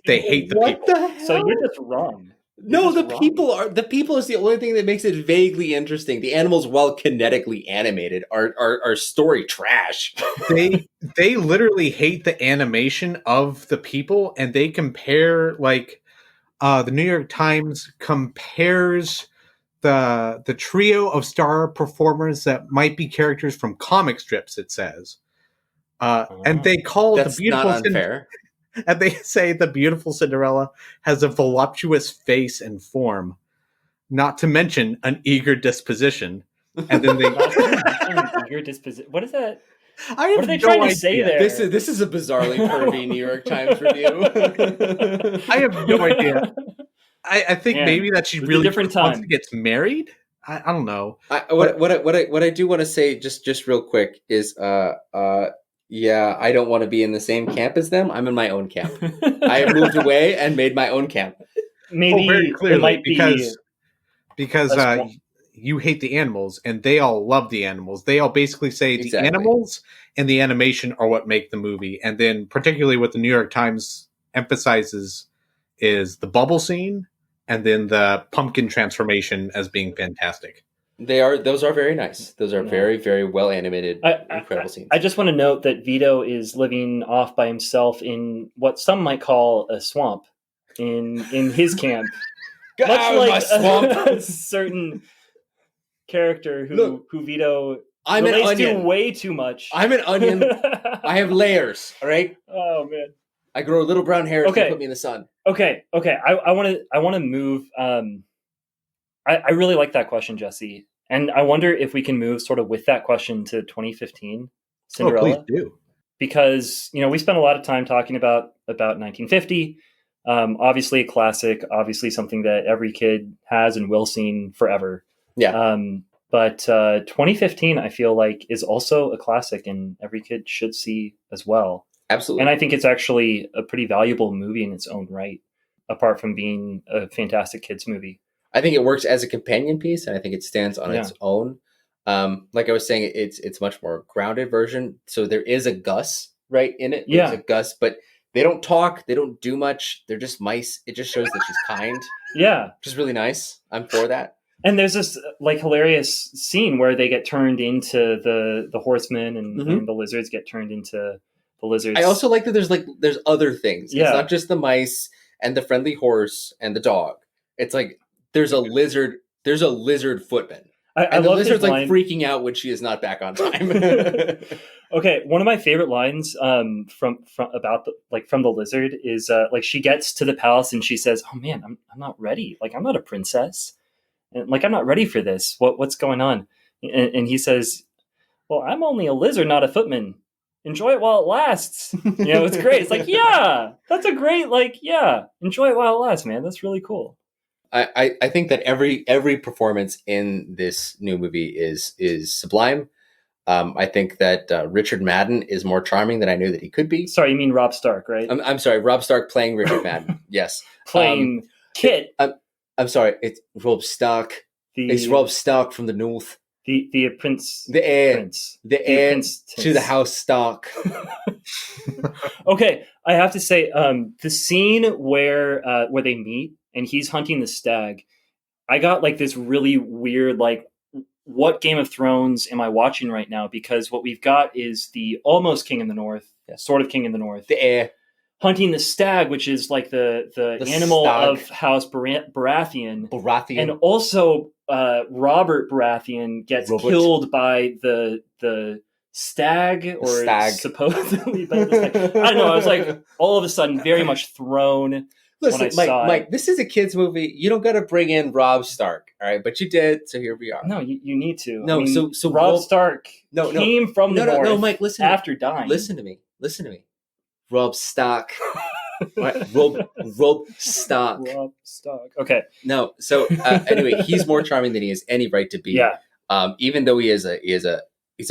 They hate the people. The hell? So you're just wrong. No, You're the just people wrong. are the people is the only thing that makes it vaguely interesting. The animals, while kinetically animated, are story trash. They literally hate the animation of the people, and they compare like the New York Times compares the trio of star performers that might be characters from comic strips. It says, and they call That's the beautiful not unfair. and they say the beautiful Cinderella has a voluptuous face and form, not to mention an eager disposition. And then they, Your disposition. What is that? I have What are they no trying to idea. say there? This is a bizarrely pervy New York Times review. I have no idea. I think Man, maybe that she it was a really different wants time. to get married. I don't know. What I do want to say just real quick is yeah, I don't want to be in the same camp as them. I'm in my own camp. I have moved away and made my own camp. Maybe very clearly, it might because That's you hate the animals and they all love the animals. They all basically say Exactly. the animals and the animation are what make the movie. And then particularly what the New York Times emphasizes is the bubble scene and then the pumpkin transformation as being fantastic. Those are very nice. Those are Yeah. very, very well animated, incredible scenes. I just want to note that Vito is living off by himself in what some might call a swamp in his camp. Get Much out of like my swamp. a certain character who Vito I'm an relates to onion. way too much. I'm an onion. I have layers. All right. Oh man. I grow little brown hairs Okay. to put me in the sun. Okay. I want to move. I really like that question, Jesse, and I wonder if we can move sort of with that question to 2015 Cinderella. Oh, please do. Because we spent a lot of time talking about 1950. Obviously a classic, obviously something that every kid has and will seen forever. Yeah. But 2015, I feel like, is also a classic and every kid should see as well. Absolutely. And I think it's actually a pretty valuable movie in its own right, apart from being a fantastic kids movie. I think it works as a companion piece, and I think it stands on its own. Like I was saying, it's much more grounded version. So there is a Gus right in it. There's a Gus, but they don't talk. They don't do much. They're just mice. It just shows that she's kind. Yeah, which is really nice. I'm for that. And there's this like hilarious scene where they get turned into the horsemen, and the lizards get turned into the lizards. I also like that there's other things. Yeah. It's not just the mice and the friendly horse and the dog. It's like there's a lizard. There's a lizard footman. And the lizard's like freaking out when she is not back on time. Okay, one of my favorite lines from the lizard is like she gets to the palace and she says, "Oh man, I'm not ready. Like I'm not a princess, and like I'm not ready for this. What's going on?" And he says, "Well, I'm only a lizard, not a footman. Enjoy it while it lasts." It's great. It's like, yeah, that's a great enjoy it while it lasts, man. That's really cool. I think that every performance in this new movie is sublime. I think that Richard Madden is more charming than I knew that he could be. Sorry, you mean Rob Stark, right? I'm sorry, Rob Stark playing Richard Madden. Yes, playing Kit. I'm sorry, it's Rob Stark. It's Rob Stark from the north. The prince. The heir. Prince. The heir to the House Stark. Okay, I have to say, the scene where they meet and he's hunting the stag, I got like this really weird, like, what Game of Thrones am I watching right now? Because what we've got is the almost king in the north, sort of king in the north, the heir, hunting the stag, which is like the animal stag of House Baratheon. And also Robert Baratheon gets killed by the stag, or supposedly by the stag. I don't know. I was like, all of a sudden, very much thrown. Listen, when I saw Mike, this is a kids movie. You don't got to bring in Rob Stark, all right? But you did, so here we are. No, you need to. No, I mean, so Rob Stark came from the north Mike, listen after dying. Listen to me. Rob Stark. Right? Rob Stark. Rob Stark. Okay. No, so anyway, he's more charming than he has any right to be. Yeah. Even though he's a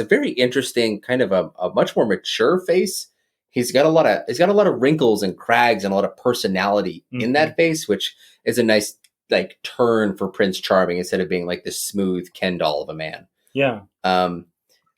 very interesting kind of a much more mature face. He's got a lot of wrinkles and crags and a lot of personality in that face, which is a nice like turn for Prince Charming instead of being like this smooth Ken doll of a man. Yeah. And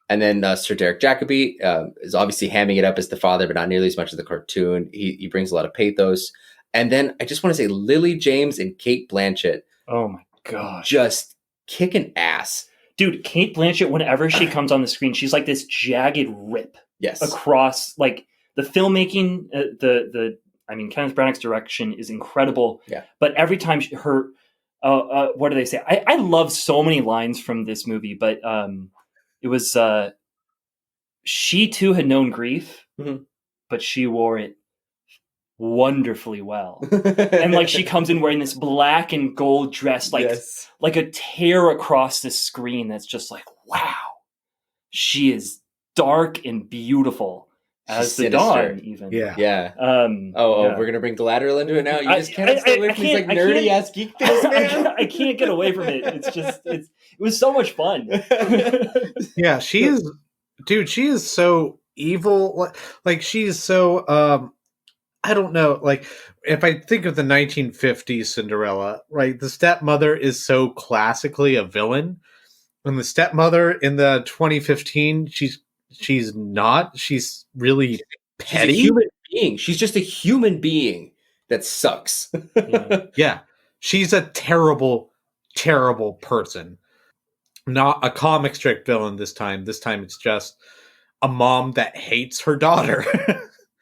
then Sir Derek Jacobi is obviously hamming it up as the father, but not nearly as much as the cartoon. He brings a lot of pathos. And then I just want to say Lily James and Kate Blanchett. Oh my gosh. Just kicking ass. Dude, Kate Blanchett, whenever she comes on the screen, she's like this jagged rip across like the filmmaking, Kenneth Branagh's direction is incredible. Yeah. But every time what do they say? I love so many lines from this movie, but it was she too had known grief, but she wore it wonderfully well. And like she comes in wearing this black and gold dress, like a tear across the screen that's just like, wow. She is dark and beautiful. As the dawn, even. Yeah. We're gonna bring Galadriel into it now. You just can't stay away from these like nerdy ass geek things, man. I can't get away from it. It's just it was so much fun. Yeah, she is so evil. Like she's so I don't know. Like if I think of the 1950s Cinderella, right? The stepmother is so classically a villain, and the stepmother in the 2015, she's not. She's really petty. She's a human being. She's just a human being that sucks. Yeah. She's a terrible, terrible person. Not a comic strip villain this time. This time it's just a mom that hates her daughter.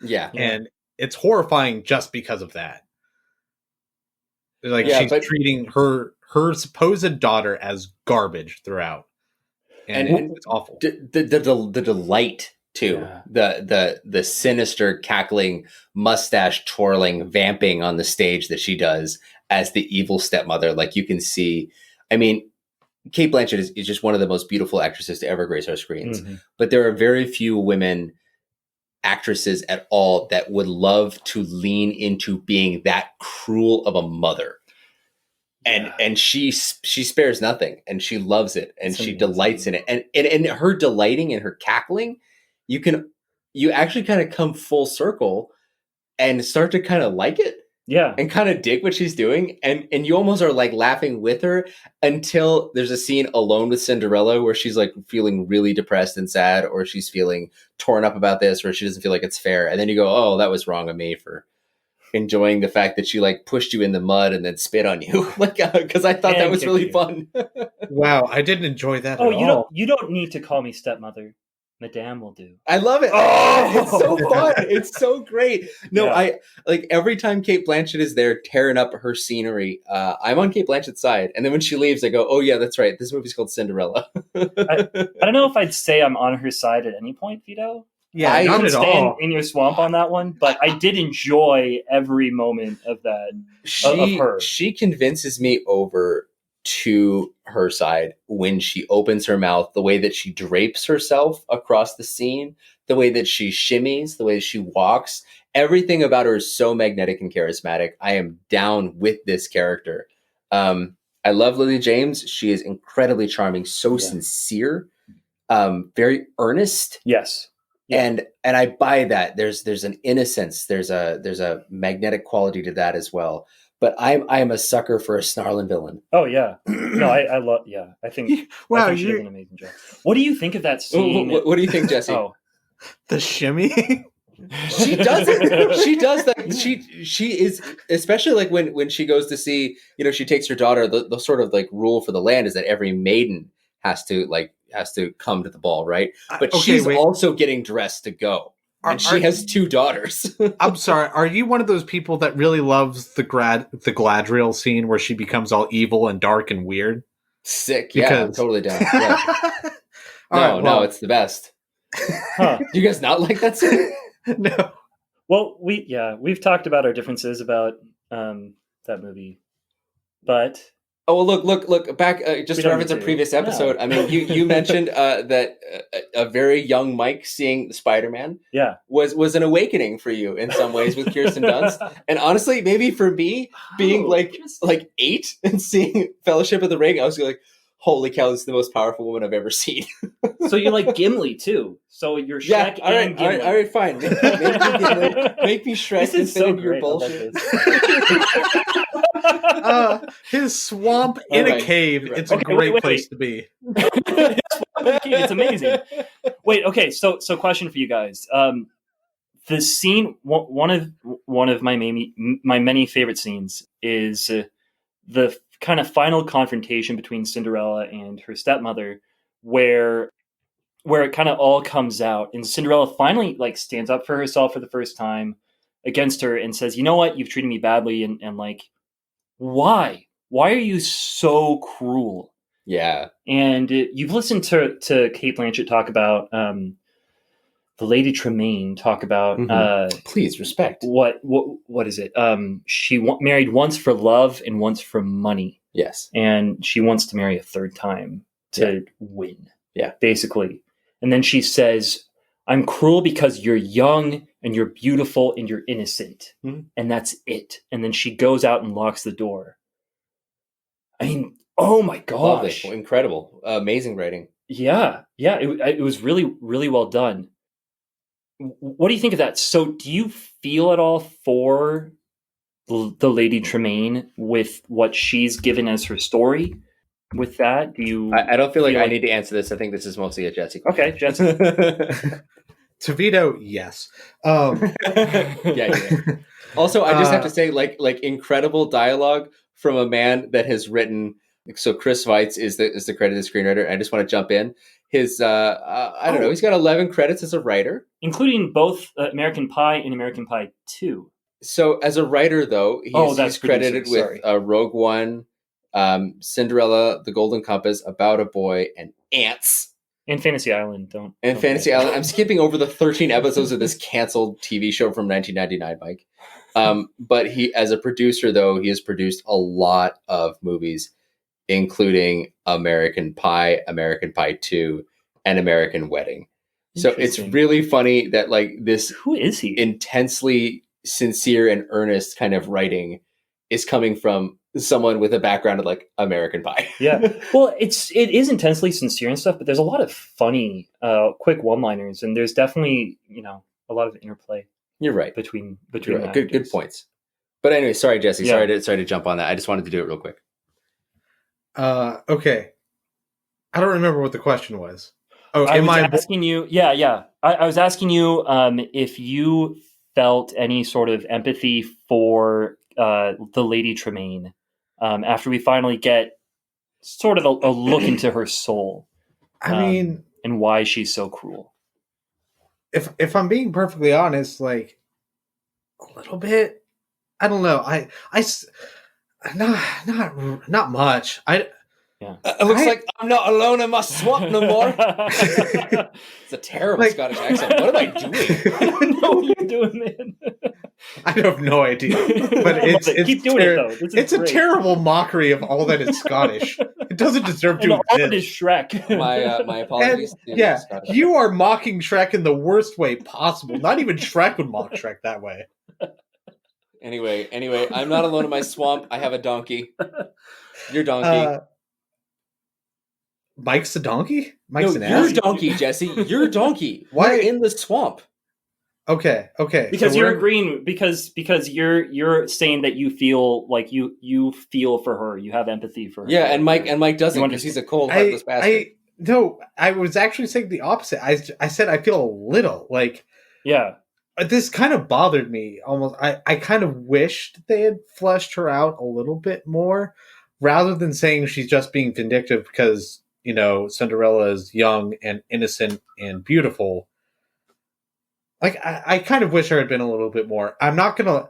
Yeah. And it's horrifying just because of that. Like she's treating her supposed daughter as garbage throughout. And it's awful. The delight too. Yeah. The sinister cackling, mustache twirling, vamping on the stage that she does as the evil stepmother. Like you can see, I mean, Kate Blanchett is just one of the most beautiful actresses to ever grace our screens. Mm-hmm. But there are very few women actresses at all that would love to lean into being that cruel of a mother. And she spares nothing, and she loves it, and she delights in it, and her delighting and her cackling, you actually kind of come full circle and start to kind of like it, and kind of dig what she's doing, and you almost are like laughing with her until there's a scene alone with Cinderella where she's like feeling really depressed and sad, or she's feeling torn up about this, or she doesn't feel like it's fair, and then you go, oh, that was wrong of me for enjoying the fact that she like pushed you in the mud and then spit on you, like because I thought that was really fun. Wow, I didn't enjoy that. at all. You don't need to call me stepmother. Madame will do. I love it. Oh, it's so fun. It's so great. No, I like every time Kate Blanchett is there tearing up her scenery. I'm on Kate Blanchett's side, and then when she leaves, I go, "Oh yeah, that's right. This movie's called Cinderella." I don't know if I'd say I'm on her side at any point, Vito. Yeah, I not didn't at all. In your swamp on that one, but I did enjoy every moment of that. Of her. She convinces me over to her side when she opens her mouth, the way that she drapes herself across the scene, the way that she shimmies, the way that she walks. Everything about her is so magnetic and charismatic. I am down with this character. I love Lily James. She is incredibly charming, so sincere, very earnest. Yes. Yeah. And I buy that. There's an innocence. There's a magnetic quality to that as well. But I'm a sucker for a snarling villain. Oh yeah, no, I love. Yeah, I think. Wow, I think she did an amazing job. What do you think of that scene? What do you think, Jesse? The shimmy. She does it. She does that. She is, especially like when she goes to see, she takes her daughter. The sort of like rule for the land is that every maiden has to come to the ball, right? But she's also getting dressed to go. And she has two daughters. I'm sorry. Are you one of those people that really loves the Galadriel scene where she becomes all evil and dark and weird? Sick. Yeah, I'm totally down. Yeah. No, it's the best. Huh. Do you guys not like that scene? No. Well, we've talked about our differences about that movie. But Oh, well, look! Back just We to don't reference a need to. previous episode. No. I mean, you mentioned that a very young Mike seeing Spider-Man yeah, was an awakening for you in some ways with Kirsten Dunst, and honestly, maybe for me being like 8 and seeing Fellowship of the Ring, I was like, "Holy cow, this is the most powerful woman I've ever seen." So you like Gimli too. So you're Shrek all right, and Gimli. all right, fine. Make me Gimli, make me Shrek This and is fit so into your great. I love bullshit. His swamp in Alright, a cave. you're right. It's a Okay, great wait. place to be. It's amazing. Wait, okay. So question for you guys. The scene, one of my many favorite scenes is the kind of final confrontation between Cinderella and her stepmother, where it kind of all comes out, and Cinderella finally like stands up for herself for the first time against her and says, "You know what? You've treated me badly, and like, why? Why are you so cruel?" Yeah. And you've listened to Kate Blanchett talk about the Lady Tremaine talk about Please respect. what is it? She married once for love and once for money. Yes. And she wants to marry a third time to win. Yeah. Basically. And then she says, "I'm cruel because you're young and you're beautiful and you're innocent." Mm-hmm. And that's it. And then she goes out and locks the door. I mean, oh my gosh. Lovely. Incredible. Amazing writing. Yeah. Yeah. It was really, really well done. What do you think of that? So do you feel at all for the Lady Tremaine with what she's given as her story? With that, do you? I don't feel like I need to answer this. I think this is mostly a Jesse question. Okay, Jesse. To Vito, yes. Yeah. Also, I just have to say, like incredible dialogue from a man that has written. So Chris Weitz is the credited screenwriter. I just want to jump in. His I don't know. He's got 11 credits as a writer, including both American Pie and American Pie 2. So as a writer, though, he's credited with Rogue One, Cinderella, The Golden Compass, About a Boy, and Ants. And Fantasy Island, Fantasy Island. I'm skipping over the 13 episodes of this canceled TV show from 1999, Mike. But he, as a producer, though, he has produced a lot of movies, including American Pie, American Pie 2, and American Wedding. So it's really funny that like this who is he? Intensely sincere and earnest kind of writing is coming from someone with a background of like American Pie. Yeah. Well, it is intensely sincere and stuff, but there's a lot of funny, quick one-liners, and there's definitely, a lot of interplay. You're right. Between right. Good points. But anyway, sorry, Jesse. Yeah. Sorry to jump on that. I just wanted to do it real quick. Okay. I don't remember what the question was. Oh, I was asking you. Yeah. I was asking you if you felt any sort of empathy for the Lady Tremaine after we finally get sort of a look into her soul. I mean, and why she's so cruel. If I'm being perfectly honest, like a little bit, I don't know. I not much. Yeah. It looks like I'm not alone in my swamp no more. It's a terrible Scottish accent. What am I doing? I don't know what you're doing, man. I have no idea. But keep doing it though. It's a terrible mockery of all that is Scottish. It doesn't deserve to exist. All it is Shrek. My apologies. Yeah, you are mocking Shrek in the worst way possible. Not even Shrek would mock Shrek that way. Anyway, I'm not alone in my swamp. I have a donkey. Your donkey. Mike's a donkey? Mike's an ass? Your donkey, Jesse. Your donkey. Why in the swamp? Okay. Because you're agreeing because you're saying that you feel like you feel for her. You have empathy for her. Yeah, and Mike doesn't because he's a cold, heartless bastard. No, I was actually saying the opposite. I said I feel a little like this kind of bothered me almost. I kind of wished they had fleshed her out a little bit more rather than saying she's just being vindictive because Cinderella is young and innocent and beautiful. Like, I kind of wish there had been a little bit more. I'm not going to...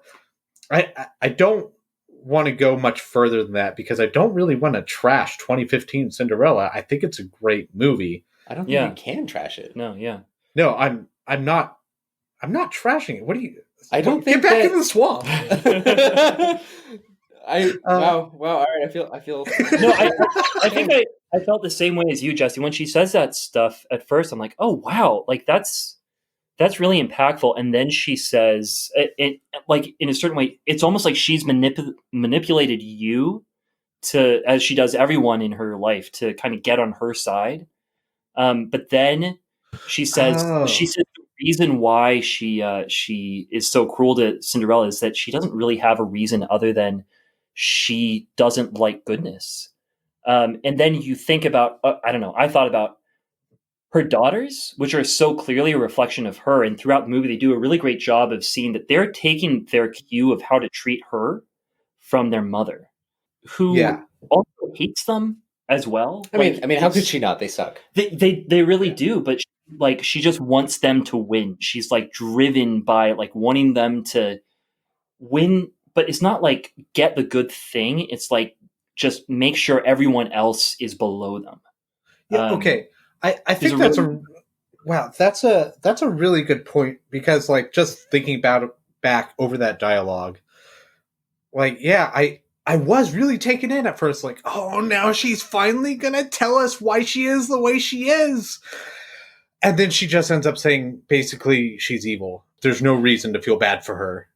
I don't want to go much further than that because I don't really want to trash 2015 Cinderella. I think it's a great movie. I don't think you can trash it. No, yeah. No, I'm not trashing it. What do you... I don't Get think back that... in the swamp. Wow. All right. I feel. No, I think I felt the same way as you, Jesse. When she says that stuff at first, I'm like, oh wow, like that's really impactful. And then she says, it like in a certain way, it's almost like she's manipulated you to, as she does everyone in her life, to kind of get on her side. But then she says the reason why she is so cruel to Cinderella is that she doesn't really have a reason other than she doesn't like goodness. And then you think about, I don't know, I thought about her daughters, which are so clearly a reflection of her. And throughout the movie, they do a really great job of seeing that they're taking their cue of how to treat her from their mother, who also hates them as well. I mean, how could she not? They suck. They really do, but she just wants them to win. She's like driven by like wanting them to win, but it's not like get the good thing. It's like just make sure everyone else is below them. Yeah. Okay. I think that's that's a really good point, because like just thinking about it back over that dialogue, like, yeah, I was really taken in at first, like, oh, now she's finally gonna tell us why she is the way she is. And then she just ends up saying basically she's evil. There's no reason to feel bad for her.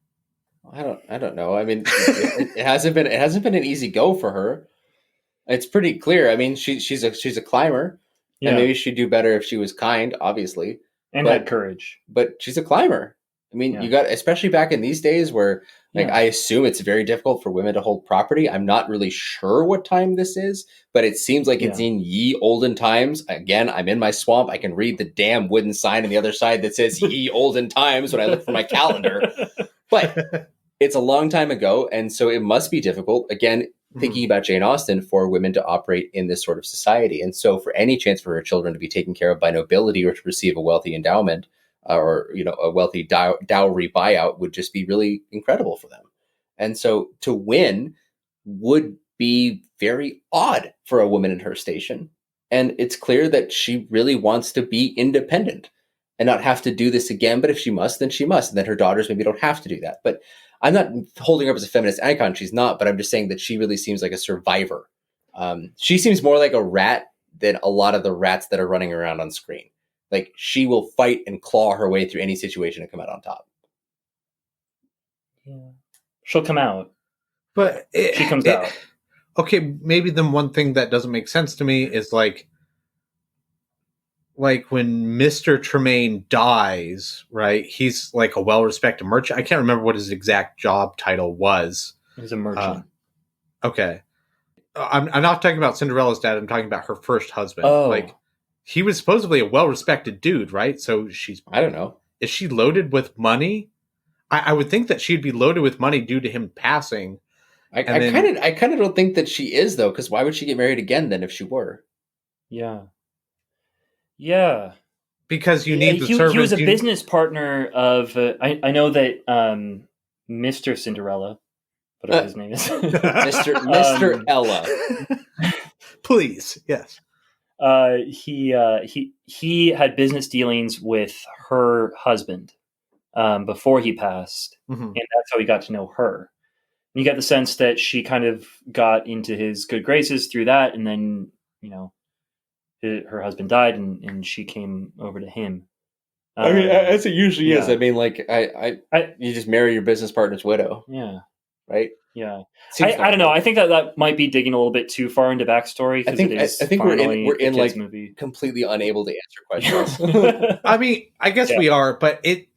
I don't know. I mean, it hasn't been an easy go for her. It's pretty clear. I mean, she's a climber, and maybe she'd do better if she was kind, obviously, and had courage. But she's a climber. I mean, you got, especially back in these days where, like, I assume it's very difficult for women to hold property. I'm not really sure what time this is, but it seems like it's in ye olden times. Again, I'm in my swamp. I can read the damn wooden sign on the other side that says ye olden times when I look for my calendar. But it's a long time ago, and so it must be difficult. Again, thinking about Jane Austen, for women to operate in this sort of society. And so for any chance for her children to be taken care of by nobility or to receive a wealthy endowment, or a wealthy dowry buyout, would just be really incredible for them. And so to win would be very odd for a woman in her station. And it's clear that she really wants to be independent and not have to do this again. But if she must, then she must. And then her daughters maybe don't have to do that. But I'm not holding her up as a feminist icon. She's not. But I'm just saying that she really seems like a survivor. She seems more like a rat than a lot of the rats that are running around on screen. Like, she will fight and claw her way through any situation and come out on top. Yeah. She'll come out. But she comes out. Okay, maybe then one thing that doesn't make sense to me is like when Mr. Tremaine dies, right? He's like a well-respected merchant. I can't remember what his exact job title was. He's a merchant. Okay. I'm not talking about Cinderella's dad. I'm talking about her first husband. Oh. Like, he was supposedly a well-respected dude, right? So I don't know. Is she loaded with money? I would think that she'd be loaded with money due to him passing. I kind of don't think that she is, though, because why would she get married again then if she were? Yeah. Yeah. Because you need the servants. He was a business partner of, I know that Mr. Cinderella, whatever his name is. Mr. Ella. Please, yes. He had business dealings with her husband before he passed, and that's how he got to know her. And you get the sense that she kind of got into his good graces through that, and then her husband died, and she came over to him. I mean, as it usually is. I mean, like, you just marry your business partner's widow. Yeah. Right? Yeah. I don't know. I think that might be digging a little bit too far into backstory. I think we're in like movie. Completely unable to answer questions. I mean, I guess we are, but it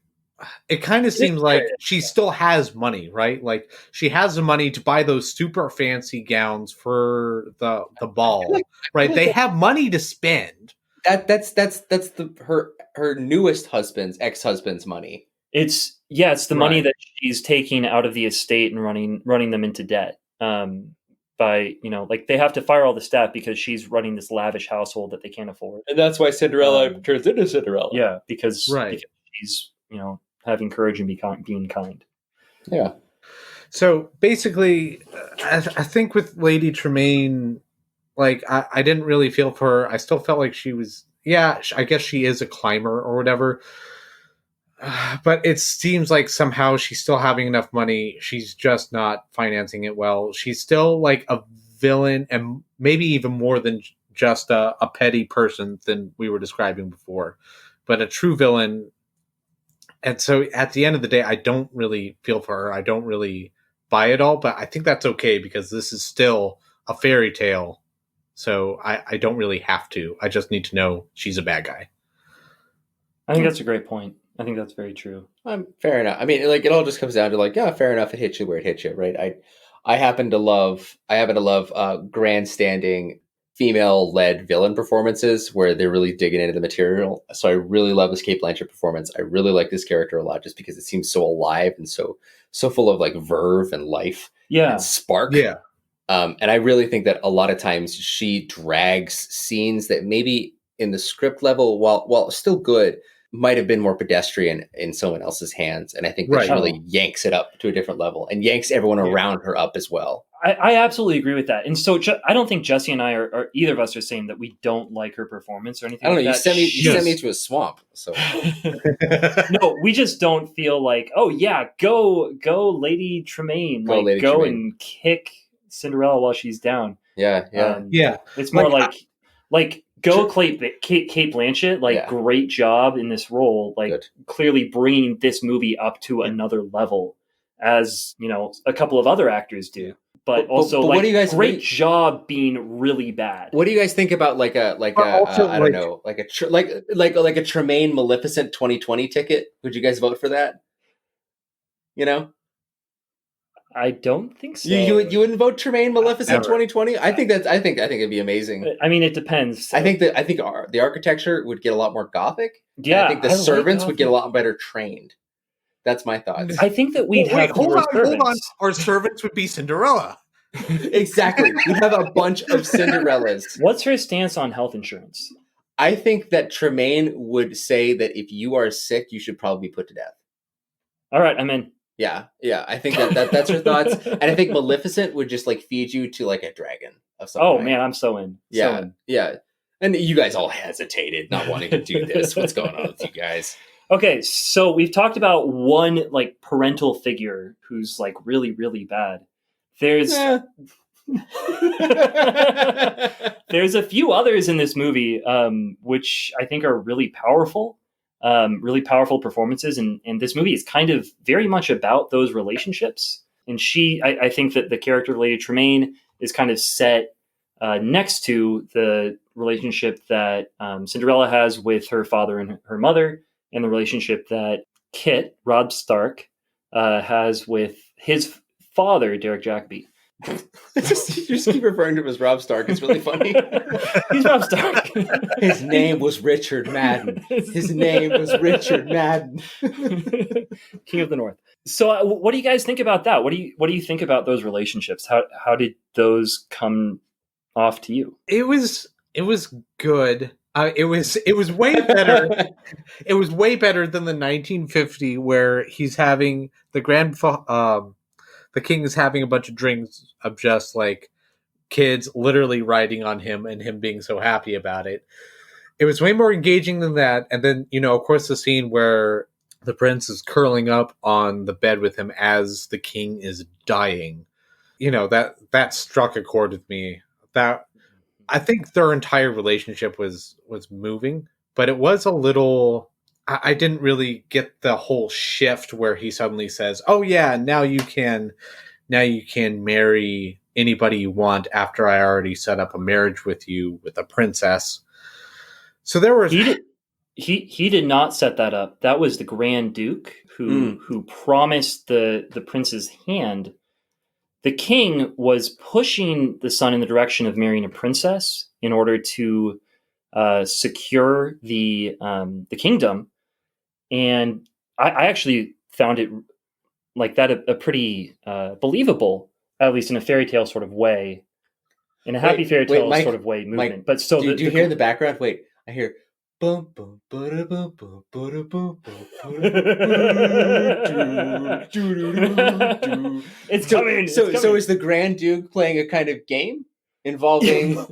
kind of seems like she still has money, right? Like, she has the money to buy those super fancy gowns for the ball, right? They have money to spend. That's her newest ex-husband's money. It's the money that she's taking out of the estate and running them into debt. By like, they have to fire all the staff because she's running this lavish household that they can't afford, and that's why Cinderella turns into Cinderella. Yeah, because she's having courage and being kind. Yeah. So basically, I think with Lady Tremaine, like, I didn't really feel for her. I still felt like she was, I guess she is a climber or whatever. But it seems like somehow she's still having enough money. She's just not financing it well. She's still like a villain, and maybe even more than just a petty person than we were describing before, but a true villain. And so at the end of the day, I don't really feel for her. I don't really buy it all, but I think that's okay because this is still a fairy tale. So I don't really have to. I just need to know she's a bad guy. I think that's a great point. I think that's very true. Fair enough. I mean, like it all just comes down to like, yeah, fair enough. It hits you where it hits you, right? I happen to love grandstanding female-led villain performances where they're really digging into the material. So I really love this Kate Blanchett performance. I really like this character a lot just because it seems so alive and so full of like verve and life and spark. Yeah. And I really think that a lot of times she drags scenes that maybe in the script level, while still good, might have been more pedestrian in someone else's hands. And I think that she really yanks it up to a different level and yanks everyone around her up as well. I absolutely agree with that. And so I don't think Jesse and I or either of us are saying that we don't like her performance or anything. I don't know. Like that. You sent me to a swamp. So no, we just don't feel like, oh yeah, go Lady Tremaine. Like go and kick Cinderella while she's down. Yeah. It's more like go Kate Blanchett. Like great job in this role. Like good. Clearly bringing this movie up to another level, as you know, a couple of other actors do. But also, like, what do you guys great job being really bad. What do you guys think about like a Tremaine Maleficent 2020 ticket? Would you guys vote for that? You know, I don't think so. You wouldn't vote Tremaine Maleficent 2020? I think it'd be amazing. I mean, it depends. I think the architecture would get a lot more gothic. Yeah, I think the servants would get a lot better trained. That's my thoughts. I think that we'd have hold on. Our servants would be Cinderella. Exactly. We'd have a bunch of Cinderellas. What's her stance on health insurance? I think that Tremaine would say that if you are sick, you should probably be put to death. All right, I'm in. Yeah. I think that's her thoughts. And I think Maleficent would just like feed you to like a dragon of some kind. Man, I'm so in. Yeah. And you guys all hesitated, not wanting to do this. What's going on with you guys? Okay, so we've talked about one like parental figure who's like really, really bad. There's a few others in this movie, which I think are really powerful performances. And this movie is kind of very much about those relationships. And I think that the character Lady Tremaine is kind of set next to the relationship that Cinderella has with her father and her mother, and the relationship that Kit, Rob Stark, has with his father, Derek Jacobi. You just keep referring to him as Rob Stark. It's really funny. He's Rob Stark. His name was Richard Madden. King of the North. So what do you guys think about that? What do you think about those relationships? How did those come off to you? It was good. It was way better. It was way better than the 1950 where he's having the king is having a bunch of drinks of just like kids literally riding on him and him being so happy about it. It was way more engaging than that. And then, of course, the scene where the prince is curling up on the bed with him as the king is dying. That struck a chord with me. That I think their entire relationship was moving, but it was a little. I didn't really get the whole shift where he suddenly says, "Oh yeah, now you can marry anybody you want after I already set up a marriage with you with a princess." So there was he did not set that up. That was the Grand Duke who promised the prince's hand. The king was pushing the son in the direction of marrying a princess in order to secure the kingdom. And I actually found it like that a pretty believable, at least in a fairy tale sort of way, in a happy fairy tale Mike, sort of way movement. Mike, but so do you hear in the background? Wait, I hear boom boom ba boom boom ba boom boom. It's coming. So is the Grand Duke playing a kind of game involving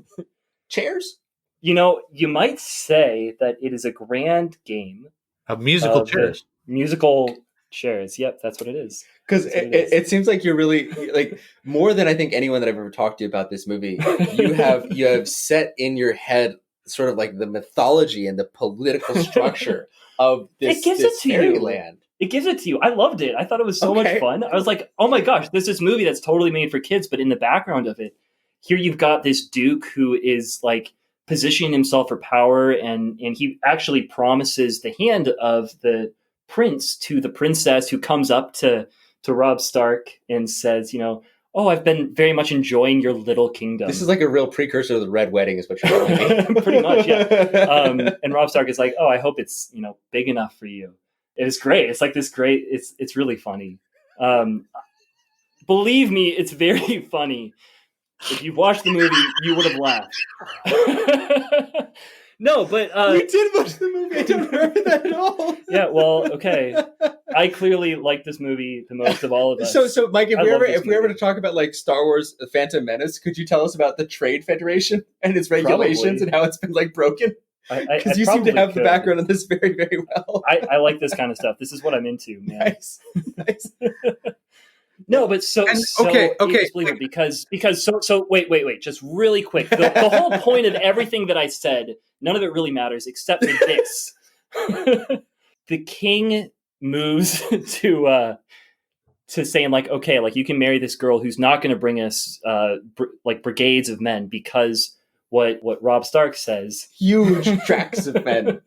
chairs? You might say that it is a grand game. Of musical chairs. Musical chairs. Yep, that's what it is. Because That's what it is. it seems like you're really like more than I think anyone that I've ever talked to about this movie. You have set in your head sort of like the mythology and the political structure of this, It gives this it to you. fairyland. It gives it to you. I loved it. I thought it was so much Okay. fun. I was like, oh my gosh, there's this movie that's totally made for kids, but in the background of it, here you've got this duke who is like positioning himself for power, and he actually promises the hand of the prince to the princess, who comes up to Rob Stark and says, oh, I've been very much enjoying your little kingdom. This is like a real precursor to the Red Wedding, is what you're telling me. Pretty much, yeah. And Rob Stark is like, oh, I hope it's big enough for you. It's great. It's like this great. It's really funny. Believe me, it's very funny. If you've watched the movie, you would have laughed. No, but we did watch the movie. I don't remember that at all. Yeah, well, okay. I clearly like this movie the most of all of us. So Mike, if I we love ever this to movie. talk about like Star Wars: The Phantom Menace, could you tell us about the Trade Federation and its regulations Probably. and how it's been like broken? I Because you seem to probably have the could. background on this very, very well. I like this kind of stuff. This is what I'm into, man. Nice. No, but okay. inexplicable because wait, just really quick. The whole point of everything that I said, none of it really matters except for this. The king moves to saying like, okay, like you can marry this girl who's not going to bring us like brigades of men, because what Rob Stark says, Huge tracks of men.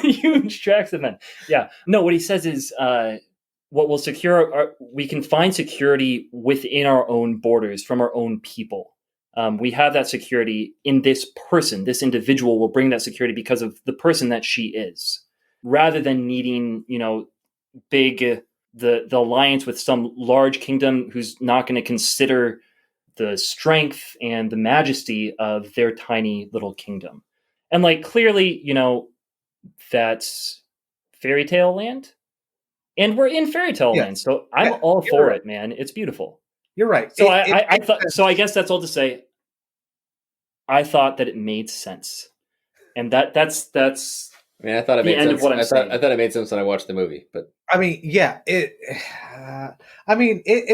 huge tracks of men. Yeah, no, what he says is what will secure we can find security within our own borders from our own people. We have that security in this person. This individual will bring that security because of the person that she is, rather than needing, big the alliance with some large kingdom who's not going to consider the strength and the majesty of their tiny little kingdom. And like clearly, that's fairy tale land. And we're in fairy tale land, so I'm all for it, man. It's beautiful. You're right. So I thought. So I guess that's all to say. I thought that it made sense, and that's. I mean, I thought it The made end sense. of what I'm saying. I thought it made sense when I watched the movie, but I mean, yeah, it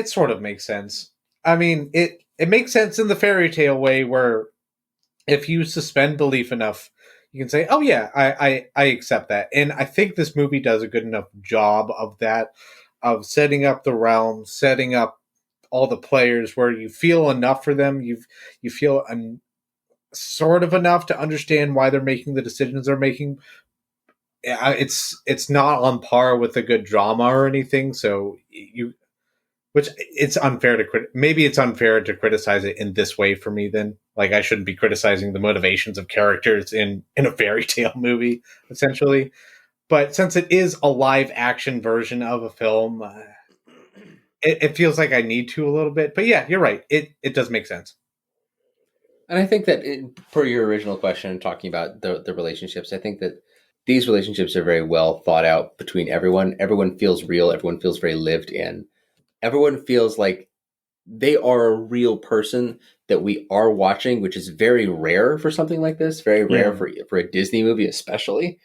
sort of makes sense. I mean, it makes sense in the fairy tale way, where if you suspend belief enough, you can say, "Oh yeah, I accept that." And I think this movie does a good enough job of that, of setting up the realm, setting up all the players, where you feel enough for them. You feel sort of enough to understand why they're making the decisions they're making. It's not on par with a good drama or anything, so which it's unfair to maybe it's unfair to criticize it in this way for me. Then, like, I shouldn't be criticizing the motivations of characters in a fairy tale movie, essentially. But since it is a live action version of a film, it feels like I need to a little bit. But yeah, you're right. It does make sense. and I think that per your original question, talking about the relationships, I think that these relationships are very well thought out between everyone. Everyone feels real. Everyone feels very lived in. Everyone feels like they are a real person that we are watching, which is very rare for something like this. Very rare for a Disney movie, especially,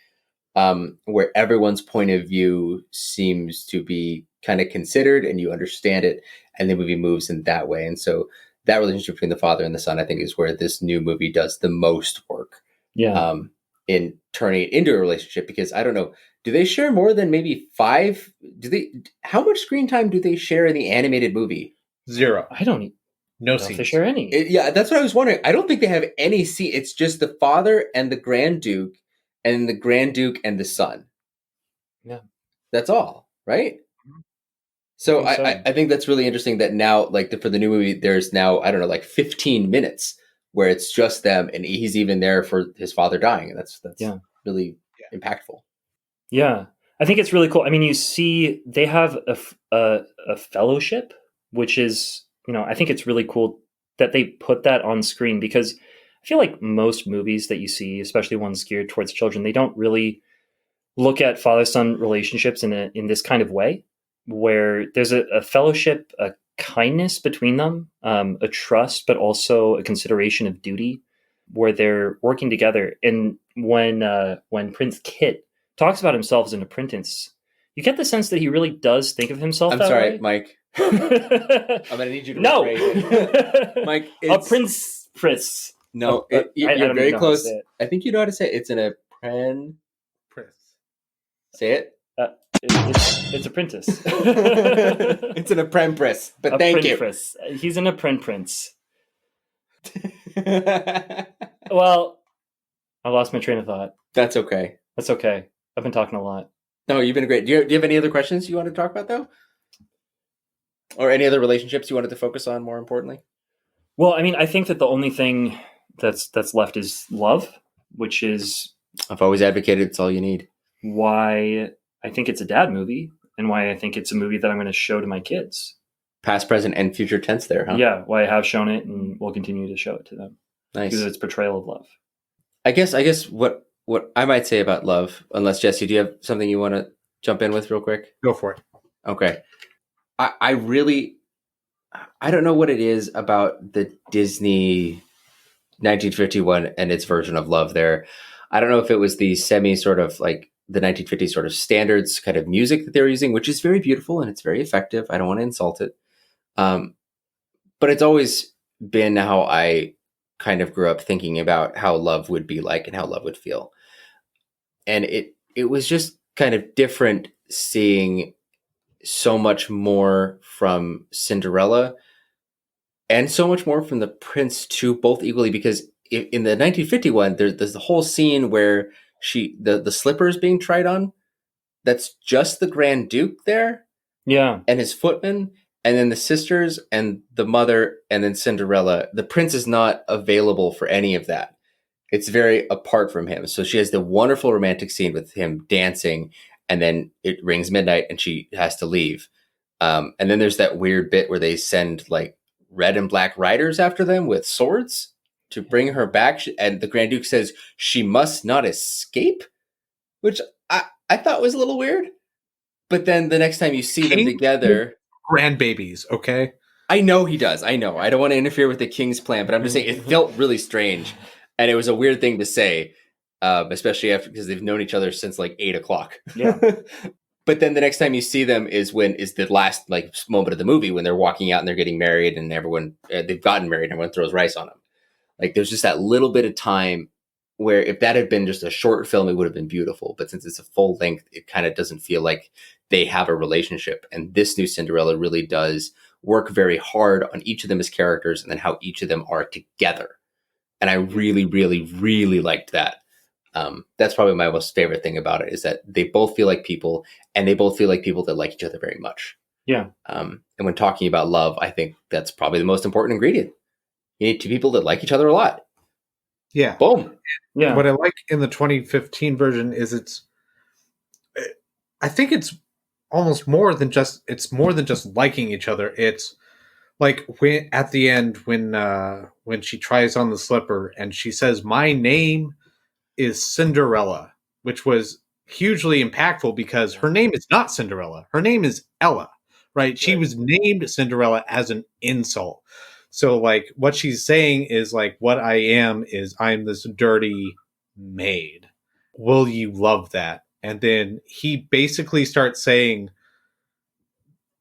where everyone's point of view seems to be kind of considered and you understand it, and the movie moves in that way. And so that relationship between the father and the son, I think, is where this new movie does the most work. Yeah. In turning it into a relationship, because I don't know, do they share more than maybe 5? How much screen time do they share in the animated movie? 0. I don't No know if scenes. they share any. Yeah, that's what I was wondering. I don't think they have any scene. It's just the father and the Grand Duke, and the Grand Duke and the son. Yeah. That's all, right? So I think so. I think that's really interesting that now, like for the new movie, there's now, I don't know, like 15 minutes where it's just them, and he's even there for his father dying, and that's really impactful. Yeah, I think it's really cool. I mean, you see, they have a fellowship, which is, I think it's really cool that they put that on screen, because I feel like most movies that you see, especially ones geared towards children, they don't really look at father-son relationships in this kind of way, where there's a fellowship, a kindness between them, a trust, but also a consideration of duty, where they're working together. And when Prince Kit talks about himself as an apprentice, you get the sense that he really does think of himself I'm that sorry, way. Mike. I'm gonna need you to No, rephrase it. Mike, a it's prince. no. I You're don't very even know how to close. say it. I think you know how to say it. It's an appren. Chris. Say it. It's apprentice. It's an apprentice. But thank you. Apprentice. He's an apprentice. Well, I lost my train of thought. That's okay. That's okay. I've been talking a lot. No, you've been great. Do you have any other questions you want to talk about though, or any other relationships you wanted to focus on? More importantly, Well, I mean, I think that the only thing that's left is love, which is I've always advocated it's all you need. why I think it's a dad movie and why I think it's a movie that I'm going to show to my kids. Past, present, and future tense. There, huh? Yeah, why I have shown it and will continue to show it to them Nice. because it's portrayal of love. I guess what I might say about love, unless Jesse, do you have something you want to jump in with real quick? Go for it. Okay. I really, I don't know what it is about the Disney 1951 and its version of love there. I don't know if it was the semi sort of like the 1950s sort of standards kind of music that they were using, which is very beautiful and it's very effective. I don't want to insult it. But it's always been how I kind of grew up thinking about how love would be like and how love would feel. And it was just kind of different seeing so much more from Cinderella and so much more from the Prince too, both equally, because in the 1951, there's the whole scene where the slippers being tried on. That's just the Grand Duke there. Yeah. And his footman, and then the sisters and the mother, and then Cinderella. The prince is not available for any of that. It's very apart from him. So she has the wonderful romantic scene with him dancing, and then it rings midnight and she has to leave. And then there's that weird bit where they send like red and black riders after them with swords to bring her back. And the Grand Duke says she must not escape, which I thought was a little weird. But then the next time you see them together, grandbabies, okay? I know he does. I know. I don't want to interfere with the king's plan, but I'm just saying it felt really strange, and it was a weird thing to say, especially after because they've known each other since like 8:00. Yeah. But then the next time you see them is the last like moment of the movie when they're walking out and they're getting married and everyone they've gotten married and everyone throws rice on them. Like there's just that little bit of time where if that had been just a short film, it would have been beautiful. But since it's a full length, it kind of doesn't feel like they have a relationship. And this new Cinderella really does work very hard on each of them as characters and then how each of them are together. And I really, really, really liked that. That's probably my most favorite thing about it is that they both feel like people and they both feel like people that like each other very much. Yeah. And when talking about love, I think that's probably the most important ingredient. You need two people that like each other a lot. Yeah. Boom. Yeah. What I like in the 2015 version is I think it's more than just liking each other. It's like when at the end when she tries on the slipper and she says, "My name is Cinderella," which was hugely impactful because her name is not Cinderella. Her name is Ella, right? She was named Cinderella as an insult. So like what she's saying is like, what I am is I'm this dirty maid. Will you love that? And then he basically starts saying,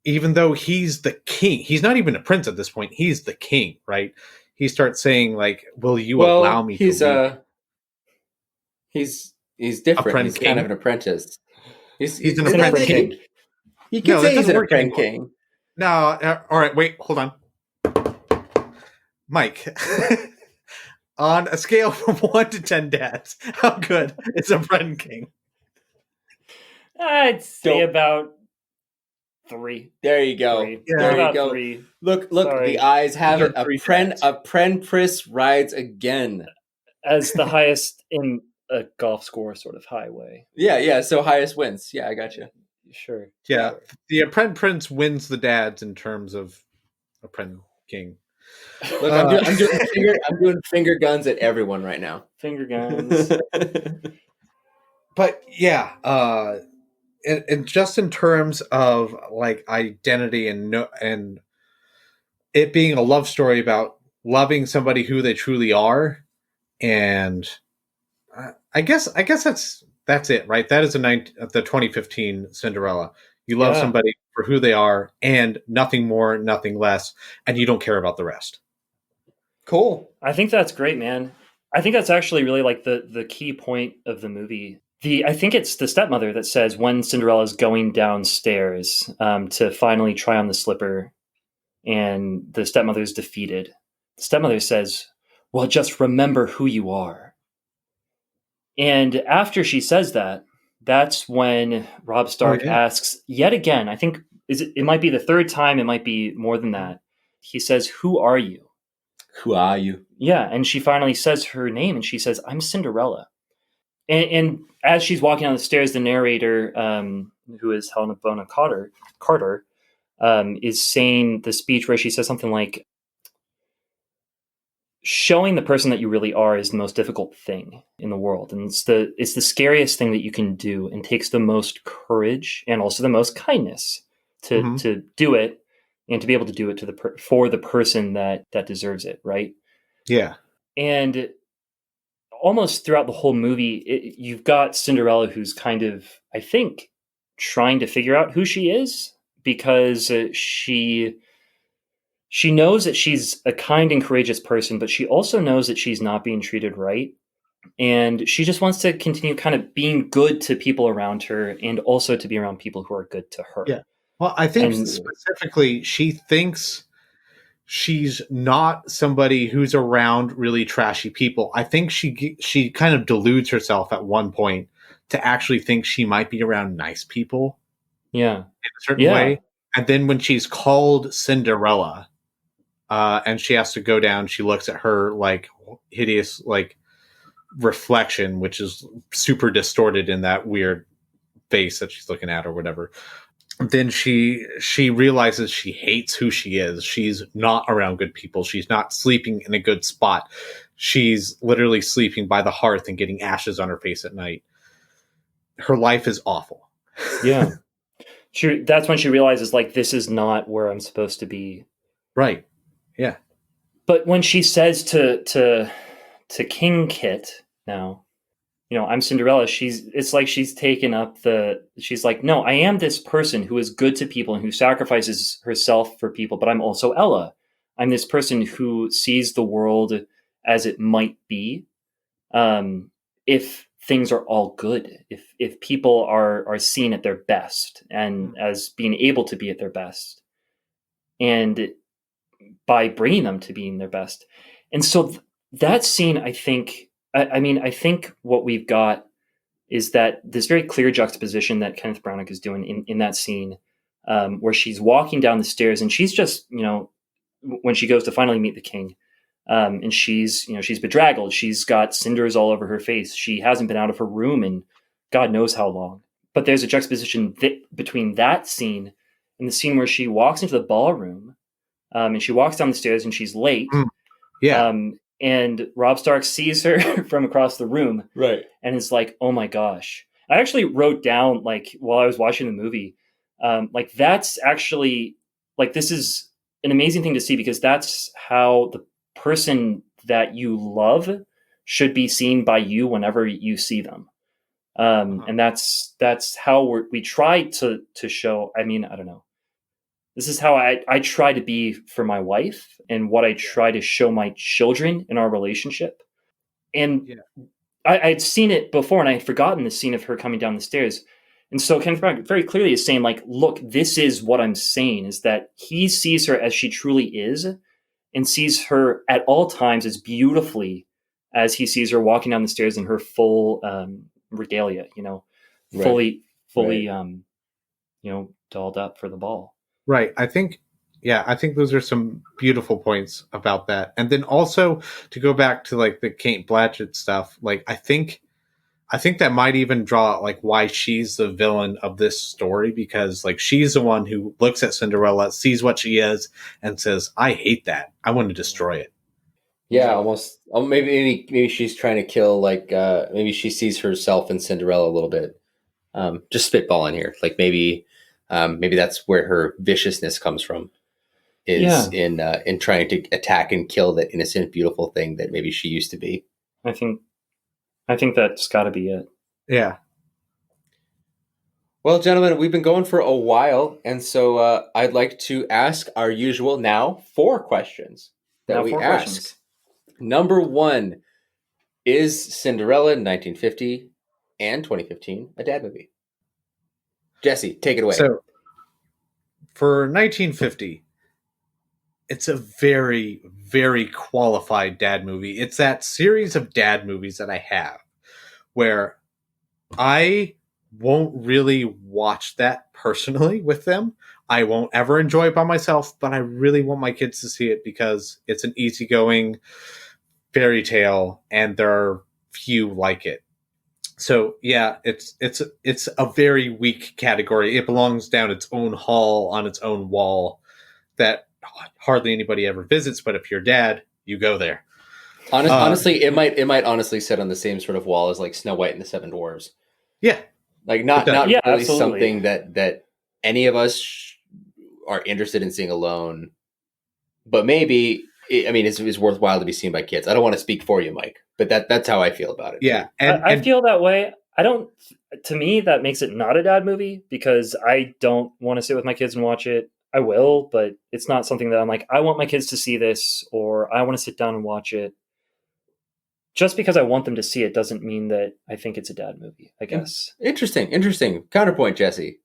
even though he's the king, he's not even a prince at this point. He's the king, right? He starts saying like, will you allow me to leave? He's different. He's king? kind of an apprentice. He's an isn't that the apprentice king. You could No, that say he's doesn't an work apprentice anymore. king. No, all right, wait, hold on. Mike, on a scale from 1 to 10 dads, how good is a friend king? I'd say Don't- about 3. There you go. 3. Yeah. There you About go. 3. Look, Sorry. the eyes have These it. are 3 dads. Apprentice rides again. As the highest in a golf score sort of highway. Yeah. So highest wins. Yeah, I got you. Sure. Yeah, Sure. the apprentice wins the dads in terms of apprentice king. Look, I'm doing finger guns at everyone right now. Finger guns. But yeah, and just in terms of like identity and it being a love story about loving somebody who they truly are, and I guess that's it, right? That is the 2015 Cinderella. You love Yeah. somebody for who they are and nothing more, nothing less, and you don't care about the rest. Cool. I think that's great, man. I think that's actually really like the key point of the movie. I think it's the stepmother that says when Cinderella's going downstairs to finally try on the slipper, and the stepmother's defeated. The stepmother says, "Well, just remember who you are." And after she says that, that's when Rob Oh Stark yeah. asks yet again. I think it might be the third time. It might be more than that. He says, "Who are you?" Who are you? Yeah, and she finally says her name, and she says, "I'm Cinderella." And as she's walking down the stairs, the narrator, who is Helena Bonham Carter, is saying the speech where she says something like, "Showing the person that you really are is the most difficult thing in the world, and it's the scariest thing that you can do, and takes the most courage and also the most kindness to Mhm. to do it, and to be able to do it for the person that deserves it, right?" Yeah. And almost throughout the whole movie, you've got Cinderella who's kind of, I think, trying to figure out who she is, because she knows that she's a kind and courageous person, but she also knows that she's not being treated right. And she just wants to continue kind of being good to people around her, and also to be around people who are good to her. Yeah. Well, I think And specifically she thinks she's not somebody who's around really trashy people. I think she kind of deludes herself at one point to actually think she might be around nice people yeah, in a certain yeah, way. And then when she's called Cinderella, and she has to go down, she looks at her like hideous like reflection, which is super distorted in that weird face that she's looking at or whatever. Then she realizes she hates who she is. She's not around good people. She's not sleeping in a good spot. She's literally sleeping by the hearth and getting ashes on her face at night. Her life is awful. yeah. That's when she realizes, like, this is not where I'm supposed to be. Right. Yeah. But when she says to King Kit now, I'm Cinderella, it's like she's taken up she's like, no, I am this person who is good to people and who sacrifices herself for people, but I'm also Ella. I'm this person who sees the world as it might be, if things are all good, if people are seen at their best and as being able to be at their best, and by bringing them to being their best. And so that scene, I think, I think what we've got is that this very clear juxtaposition that Kenneth Branagh is doing in that scene, where she's walking down the stairs and she's just, when she goes to finally meet the king, and she's bedraggled. She's got cinders all over her face. She hasn't been out of her room in God knows how long. But there's a juxtaposition between that scene and the scene where she walks into the ballroom, and she walks down the stairs and she's late. Mm. Yeah. And Rob Stark sees her from across the room, Right. and is like, "Oh my gosh!" I actually wrote down, like, while I was watching the movie, like, that's actually, like, this is an amazing thing to see, because that's how the person that you love should be seen by you whenever you see them. And that's how we try to show. I mean, I don't know. This is how I try to be for my wife, and what I try to show my children in our relationship. And Yeah. I'd seen it before, and I had forgotten the scene of her coming down the stairs. And so Kenneth Branagh very clearly is saying, like, look, this is what I'm saying, is that he sees her as she truly is, and sees her at all times as beautifully as he sees her walking down the stairs in her full regalia, Right. fully, Right. dolled up for the ball. Right. I think those are some beautiful points about that. And then also to go back to like the Kate Blanchett stuff, like I think that might even draw like why she's the villain of this story, because like she's the one who looks at Cinderella, sees what she is, and says, "I hate that. I want to destroy it." Yeah, almost. Oh, maybe she's trying to kill. Like, maybe she sees herself in Cinderella a little bit. Just spitballing here. Like maybe that's where her viciousness comes from. Is Yeah, in trying to attack and kill that innocent, beautiful thing that maybe she used to be. I think that's got to be it. Yeah. Well, gentlemen, we've been going for a while, and so I'd like to ask our usual now 4 questions that Now, we 4 questions. ask. Number 1, is Cinderella 1950 and 2015 a dad movie? Jesse, take it away. So for 1950, it's a very, very qualified dad movie. It's that series of dad movies that I have where I won't really watch that personally with them. I won't ever enjoy it by myself, but I really want my kids to see it because it's an easygoing fairy tale and there are few like it. So yeah, it's a very weak category. It belongs down its own hall on its own wall that hardly anybody ever visits, but if you're dad, you go there. Honestly, it might honestly sit on the same sort of wall as like Snow White and the Seven Dwarves. Yeah, Like not does. not Yeah, really absolutely. something that any of us are interested in seeing alone, but maybe it's worthwhile to be seen by kids. I don't want to speak for you, Mike, but that's how I feel about it. Yeah, too. I feel that way. I don't. To me, that makes it not a dad movie because I don't want to sit with my kids and watch it. I will, but it's not something that I'm like, I want my kids to see this or I want to sit down and watch it. Just because I want them to see it doesn't mean that I think it's a dad movie, I guess. Interesting counterpoint, Jesse.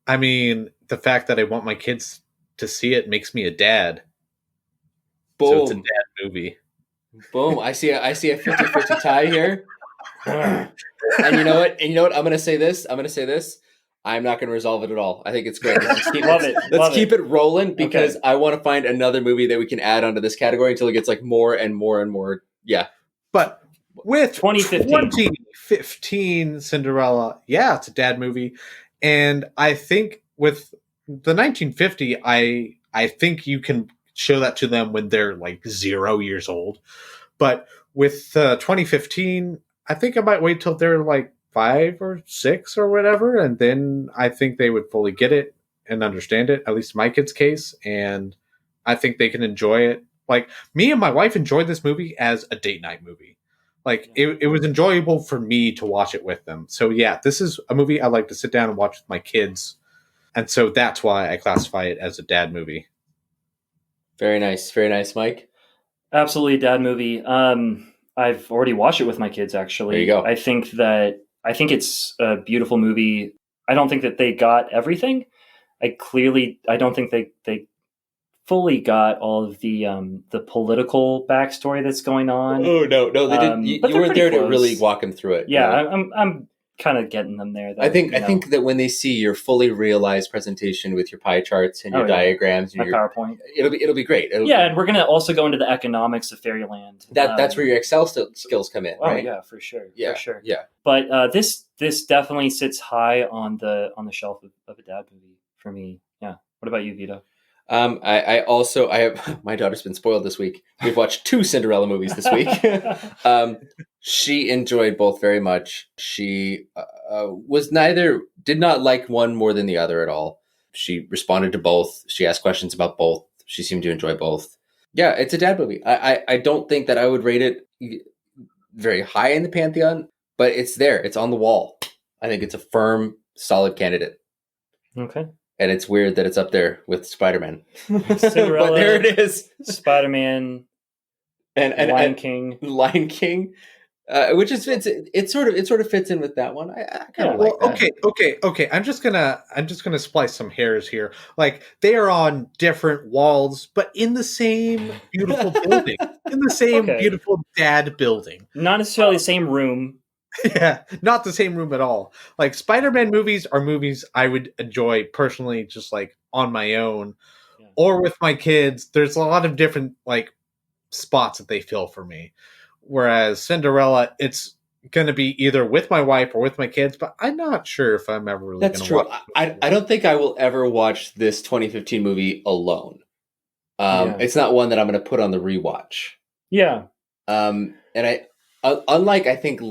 I mean, the fact that I want my kids to see it makes me a dad. So it's a Boom, dad movie. boom. I see a 50-50 tie here. And you know what? I'm going to say this. I'm not going to resolve it at all. I think it's great. Let's keep it rolling because I want to find another movie that we can add onto this category until it gets like more and more and more. Yeah. But with 2015. 2015 Cinderella, yeah, it's a dad movie. And I think with the 1950, I think you can show that to them when they're like 0 years old. But with 2015, I think I might wait till they're like 5 or 6 or whatever, and then I think they would fully get it and understand it. At least in my kid's case, and I think they can enjoy it. Like me and my wife enjoyed this movie as a date night movie. Like it was enjoyable for me to watch it with them. So yeah, this is a movie I like to sit down and watch with my kids, and so that's why I classify it as a dad movie. Very nice, Mike. Absolutely, dad movie. I've already watched it with my kids. Actually, There you go. I think it's a beautiful movie. I don't think that they got everything. I don't think they fully got all of the political backstory that's going on. Oh no, they didn't. You but they're weren't pretty there to close. really walk them through it. Yeah, you know? I'm kind of getting them there. Though, I think that when they see your fully realized presentation with your pie charts and your diagrams, and my PowerPoint, it'll be great. And we're gonna also go into the economics of Fairyland. That's where your Excel skills come in, right? Oh yeah, for sure. Yeah, for sure. Yeah. But this definitely sits high on the shelf of a dad movie for me. Yeah. What about you, Vito? I have my daughter's been spoiled this week. We've watched 2 Cinderella movies this week. She enjoyed both very much. She did not like one more than the other at all. She responded to both. She asked questions about both. She seemed to enjoy both. Yeah, it's a dad movie. I don't think that I would rate it very high in the pantheon, but it's there. It's on the wall. I think it's a firm, solid candidate. Okay. And it's weird that it's up there with Spider-Man. Cinderella, but there it is. Spider-Man, and Lion King. Lion King, which is it sort of fits in with that one. I kind of like that. Okay. I'm just gonna splice some hairs here. Like they are on different walls, but in the same beautiful building, in the same beautiful dad building. Not necessarily the same room. Yeah, not the same room at all. Like Spider-Man movies are movies I would enjoy personally, just like on my own, or with my kids. There's a lot of different like spots that they fill for me. Whereas Cinderella, it's going to be either with my wife or with my kids, but I'm not sure if I'm ever really going to watch it. I don't think I will ever watch this 2015 movie alone. It's not one that I'm going to put on the rewatch. Yeah. And unlike I think,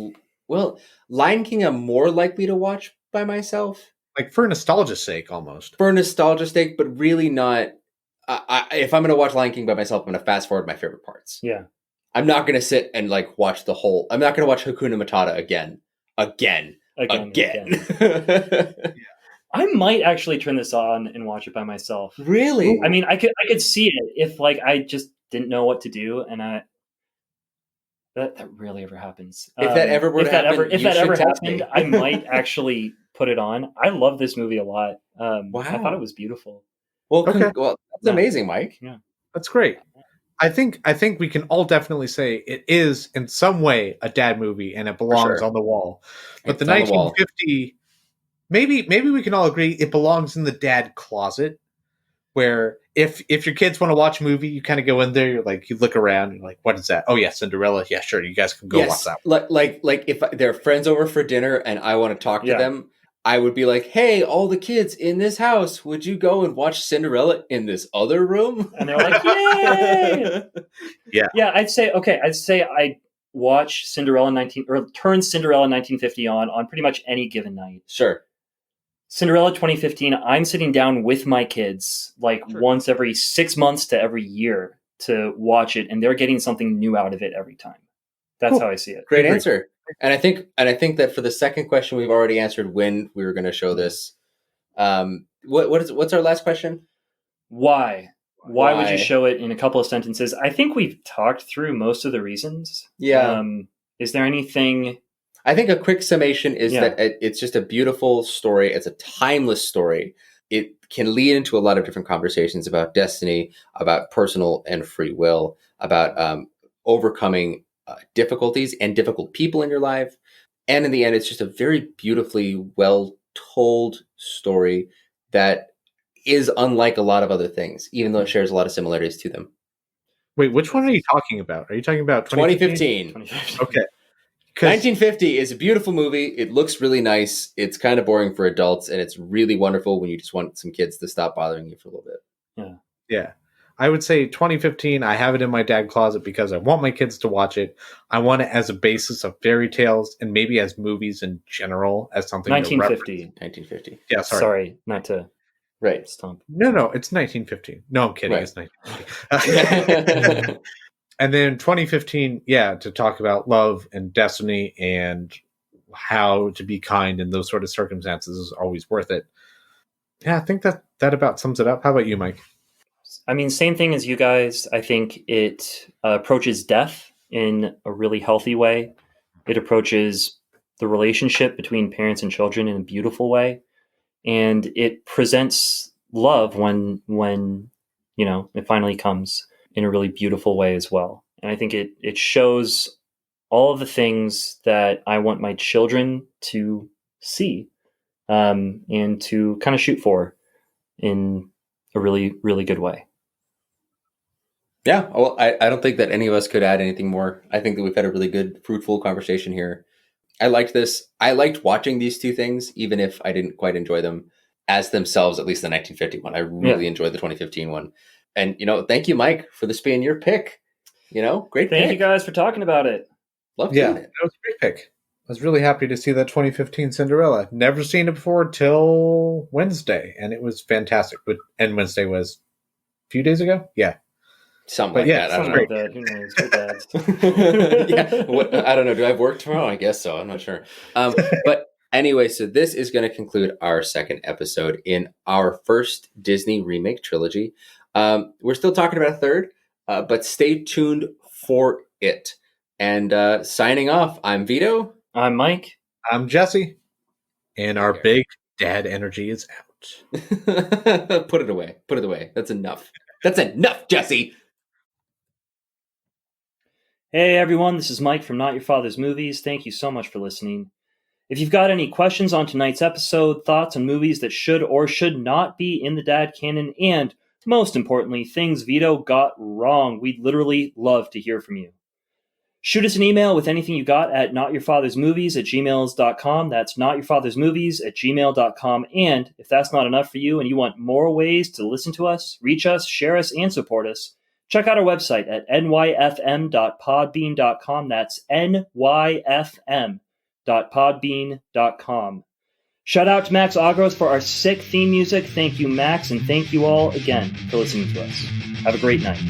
Lion King, I'm more likely to watch by myself. Like for nostalgia's sake, almost. For nostalgia's sake, but really not. If I'm going to watch Lion King by myself, I'm going to fast forward my favorite parts. Yeah. I'm not going to sit and like watch the whole. I'm not going to watch Hakuna Matata again. again. I might actually turn this on and watch it by myself. Really? I mean, I could see it if like I just didn't know what to do, and that really ever happens. If that ever were to happen, if you that should ever text happened, me. I might actually put it on. I love this movie a lot. I thought Wow. it was beautiful. Well, Okay. well, that's Yeah. amazing, Mike. Yeah. That's great. I think we can all definitely say it is in some way a dad movie and it belongs sure. on the wall. But It's the on the wall. 1950, maybe we can all agree it belongs in the dad closet, where if your kids want to watch a movie, you kind of go in there, you're like, you look around, you're like, what is that? Oh yeah, Cinderella. Yeah, sure, you guys can go watch that. Like if they're friends over for dinner and I want to talk to them, I would be like, hey, all the kids in this house, would you go and watch Cinderella in this other room? And they're like, yay! Yeah, I'd say I watch Cinderella turn Cinderella 1950 on pretty much any given night. Sure. Cinderella 2015, I'm sitting down with my kids once every 6 months to every year to watch it, and they're getting something new out of it every time. That's how I see it. Great answer. And I think that for the second question, we've already answered when we were going to show this. What's our last question? Why? Why would you show it in a couple of sentences? I think we've talked through most of the reasons. Yeah. Is there anything? I think a quick summation is that it's just a beautiful story. It's a timeless story. It can lead into a lot of different conversations about destiny, about personal and free will, about overcoming difficulties and difficult people in your life. And in the end, it's just a very beautifully well told story that is unlike a lot of other things, even though it shares a lot of similarities to them. Wait, which one are you talking about? Are you talking about 2015? 2015. Okay. 1950 is a beautiful movie. It looks really nice. It's kind of boring for adults, and it's really wonderful when you just want some kids to stop bothering you for a little bit. Yeah. I would say 2015, I have it in my dad closet because I want my kids to watch it. I want it as a basis of fairy tales and maybe as movies in general, as something 1950. Yeah, sorry, not to stump. No, it's 1915. No, I'm kidding. Right. It's 1950. And then 2015, to talk about love and destiny and how to be kind in those sort of circumstances is always worth it. Yeah, I think that about sums it up. How about you, Mike? I mean, same thing as you guys. I think it approaches death in a really healthy way. It approaches the relationship between parents and children in a beautiful way. And it presents love when it finally comes in a really beautiful way as well. And I think it shows all of the things that I want my children to see and to kind of shoot for in a really, really good way. Yeah, well, I don't think that any of us could add anything more. I think that we've had a really good, fruitful conversation here. I liked this. I liked watching these two things, even if I didn't quite enjoy them as themselves, at least the 1950 one. I really enjoyed the 2015 one. And, thank you, Mike, for this being your pick. Great pick. Thank you guys for talking about it. Love doing it. That was a great pick. I was really happy to see that 2015 Cinderella. Never seen it before till Wednesday, and it was fantastic. And Wednesday was a few days ago? Yeah. Something like that. I don't know. That. Who knows? We're dads. I don't know. Do I have work tomorrow? I guess so. I'm not sure. But anyway, so this is going to conclude our second episode in our first Disney remake trilogy. We're still talking about a third, but stay tuned for it. And signing off, I'm Vito. I'm Mike. I'm Jesse. And our big dad energy is out. Put it away. Put it away. That's enough. That's enough, Jesse. Hey everyone, this is Mike from Not Your Father's Movies. Thank you so much for listening. If you've got any questions on tonight's episode, thoughts on movies that should or should not be in the dad canon, and most importantly, things Vito got wrong, we'd literally love to hear from you. Shoot us an email with anything you got at notyourfathersmovies@gmail.com. That's notyourfathersmovies@gmail.com. And if that's not enough for you and you want more ways to listen to us, reach us, share us, and support us, check out our website at nyfm.podbean.com. That's nyfm.podbean.com. Shout out to Max Agros for our sick theme music. Thank you, Max, and thank you all again for listening to us. Have a great night.